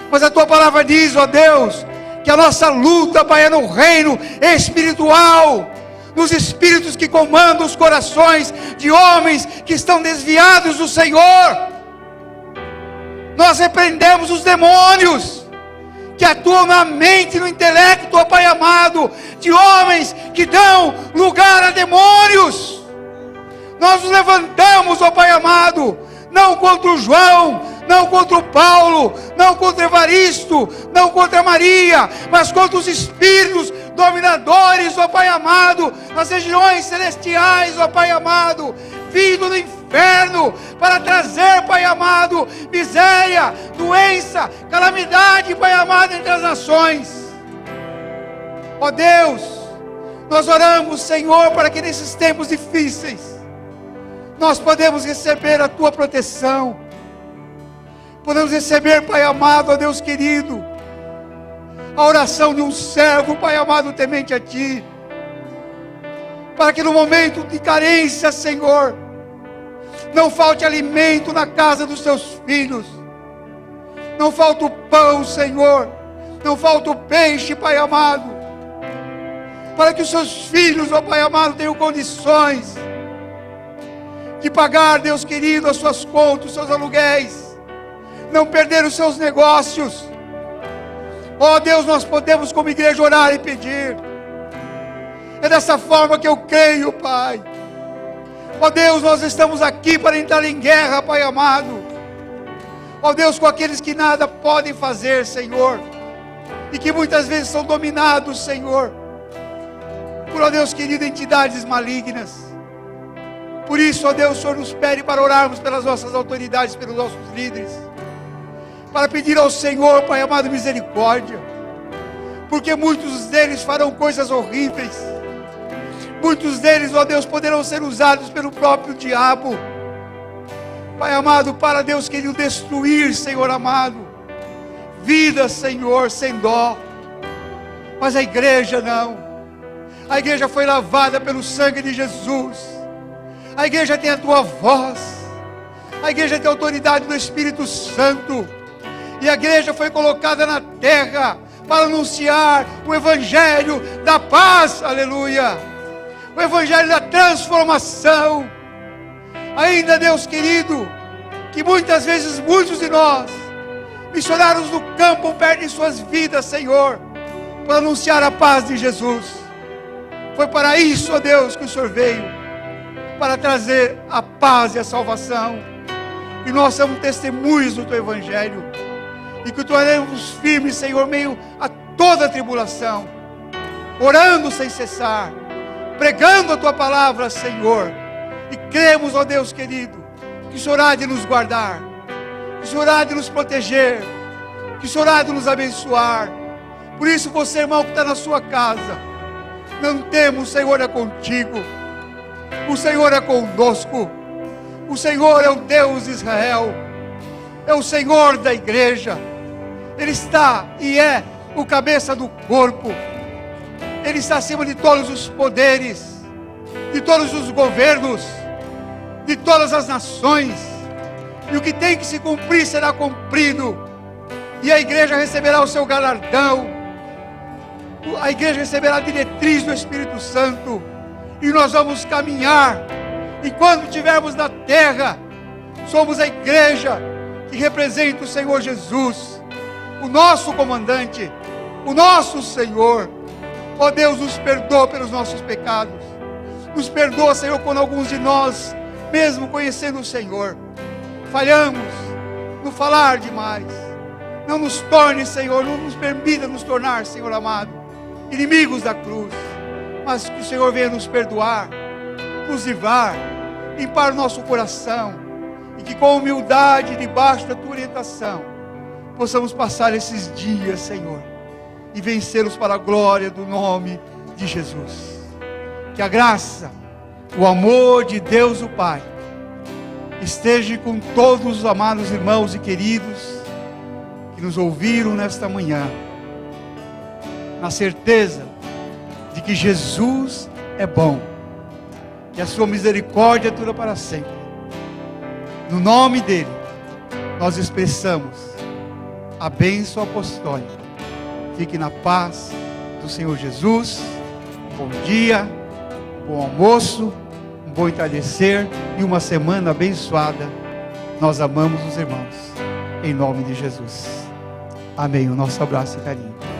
Mas a Tua palavra diz, ó Deus, que a nossa luta, Pai, é no reino espiritual, nos espíritos que comandam os corações de homens que estão desviados do Senhor. Nós repreendemos os demônios que atuam na mente e no intelecto, ó Pai amado, de homens que dão lugar a demônios. Nós nos levantamos, ó Pai amado, não contra o João, não contra o Paulo, não contra o Evaristo, não contra a Maria, mas contra os espíritos dominadores, ó Pai amado, nas regiões celestiais, ó Pai amado, vindo do inferno, para trazer, Pai amado, miséria, doença, calamidade, Pai amado, entre as nações. Ó Deus, nós oramos, Senhor, para que nesses tempos difíceis, nós podemos receber a Tua proteção, podemos receber, Pai amado, ó Deus querido, a oração de um servo, Pai amado, temente a Ti, para que no momento de carência, Senhor, não falte alimento na casa dos Teus filhos, não falta o pão, Senhor, não falta o peixe, Pai amado, para que os Seus filhos, ó Pai amado, tenham condições de pagar, Deus querido, as suas contas, os seus aluguéis, não perder os seus negócios. Ó Deus, nós podemos como igreja orar e pedir. É dessa forma que eu creio, Pai. Ó Deus, nós estamos aqui para entrar em guerra, Pai amado. Ó Deus, com aqueles que nada podem fazer, Senhor, e que muitas vezes são dominados, Senhor, por, ó Deus querido, entidades malignas. Por isso, ó Deus, o Senhor nos pede para orarmos pelas nossas autoridades, pelos nossos líderes, para pedir ao Senhor, Pai amado, misericórdia, porque muitos deles farão coisas horríveis, muitos deles, ó Deus, poderão ser usados pelo próprio diabo, Pai amado, para, Deus querido, destruir, Senhor amado, vidas, Senhor, sem dó. Mas a igreja não, a igreja foi lavada pelo sangue de Jesus. A igreja tem a Tua voz, a igreja tem a autoridade do Espírito Santo, E a igreja foi colocada na terra para anunciar o evangelho da paz, aleluia. O evangelho da transformação. Ainda, Deus querido, que muitas vezes muitos de nós, missionários do campo, perdem suas vidas, Senhor, para anunciar a paz de Jesus. Foi para isso, ó Deus, que o Senhor veio, para trazer a paz e a salvação. E nós somos testemunhos do Teu evangelho. E que tornemos firmes, Senhor, meio a toda a tribulação, orando sem cessar, pregando a Tua palavra, Senhor. E cremos, ó Deus querido, que o Senhor há de nos guardar, que o Senhor há de nos proteger, que o Senhor há de nos abençoar. Por isso, você, irmão, que está na sua casa, não temos, o Senhor é contigo, o Senhor é conosco, o Senhor é o Deus de Israel, é o Senhor da igreja. Ele está e é o cabeça do corpo. Ele está acima de todos os poderes, de todos os governos, de todas as nações. E o que tem que se cumprir será cumprido. E a igreja receberá o seu galardão. A igreja receberá a diretriz do Espírito Santo. E nós vamos caminhar. E quando estivermos na terra, somos a igreja que representa o Senhor Jesus, o nosso comandante, o nosso Senhor. Ó Deus, nos perdoa pelos nossos pecados. Nos perdoa, Senhor, quando alguns de nós, mesmo conhecendo o Senhor, falhamos no falar demais. Não nos torne, Senhor, não nos permita nos tornar, Senhor amado, inimigos da cruz. Mas que o Senhor venha nos perdoar, nos livrar, limpar o nosso coração. E que com humildade, debaixo da Tua orientação, possamos passar esses dias, Senhor, e vencê-los para a glória do nome de Jesus. Que a graça, o amor de Deus o Pai, esteja com todos os amados irmãos e queridos que nos ouviram nesta manhã, na certeza de que Jesus é bom, que a sua misericórdia dura para sempre. No nome dele, nós expressamos a bênção apostólica. Fique na paz do Senhor Jesus. Bom dia, bom almoço, um bom entardecer e uma semana abençoada. Nós amamos os irmãos, em nome de Jesus. Amém. O nosso abraço e carinho.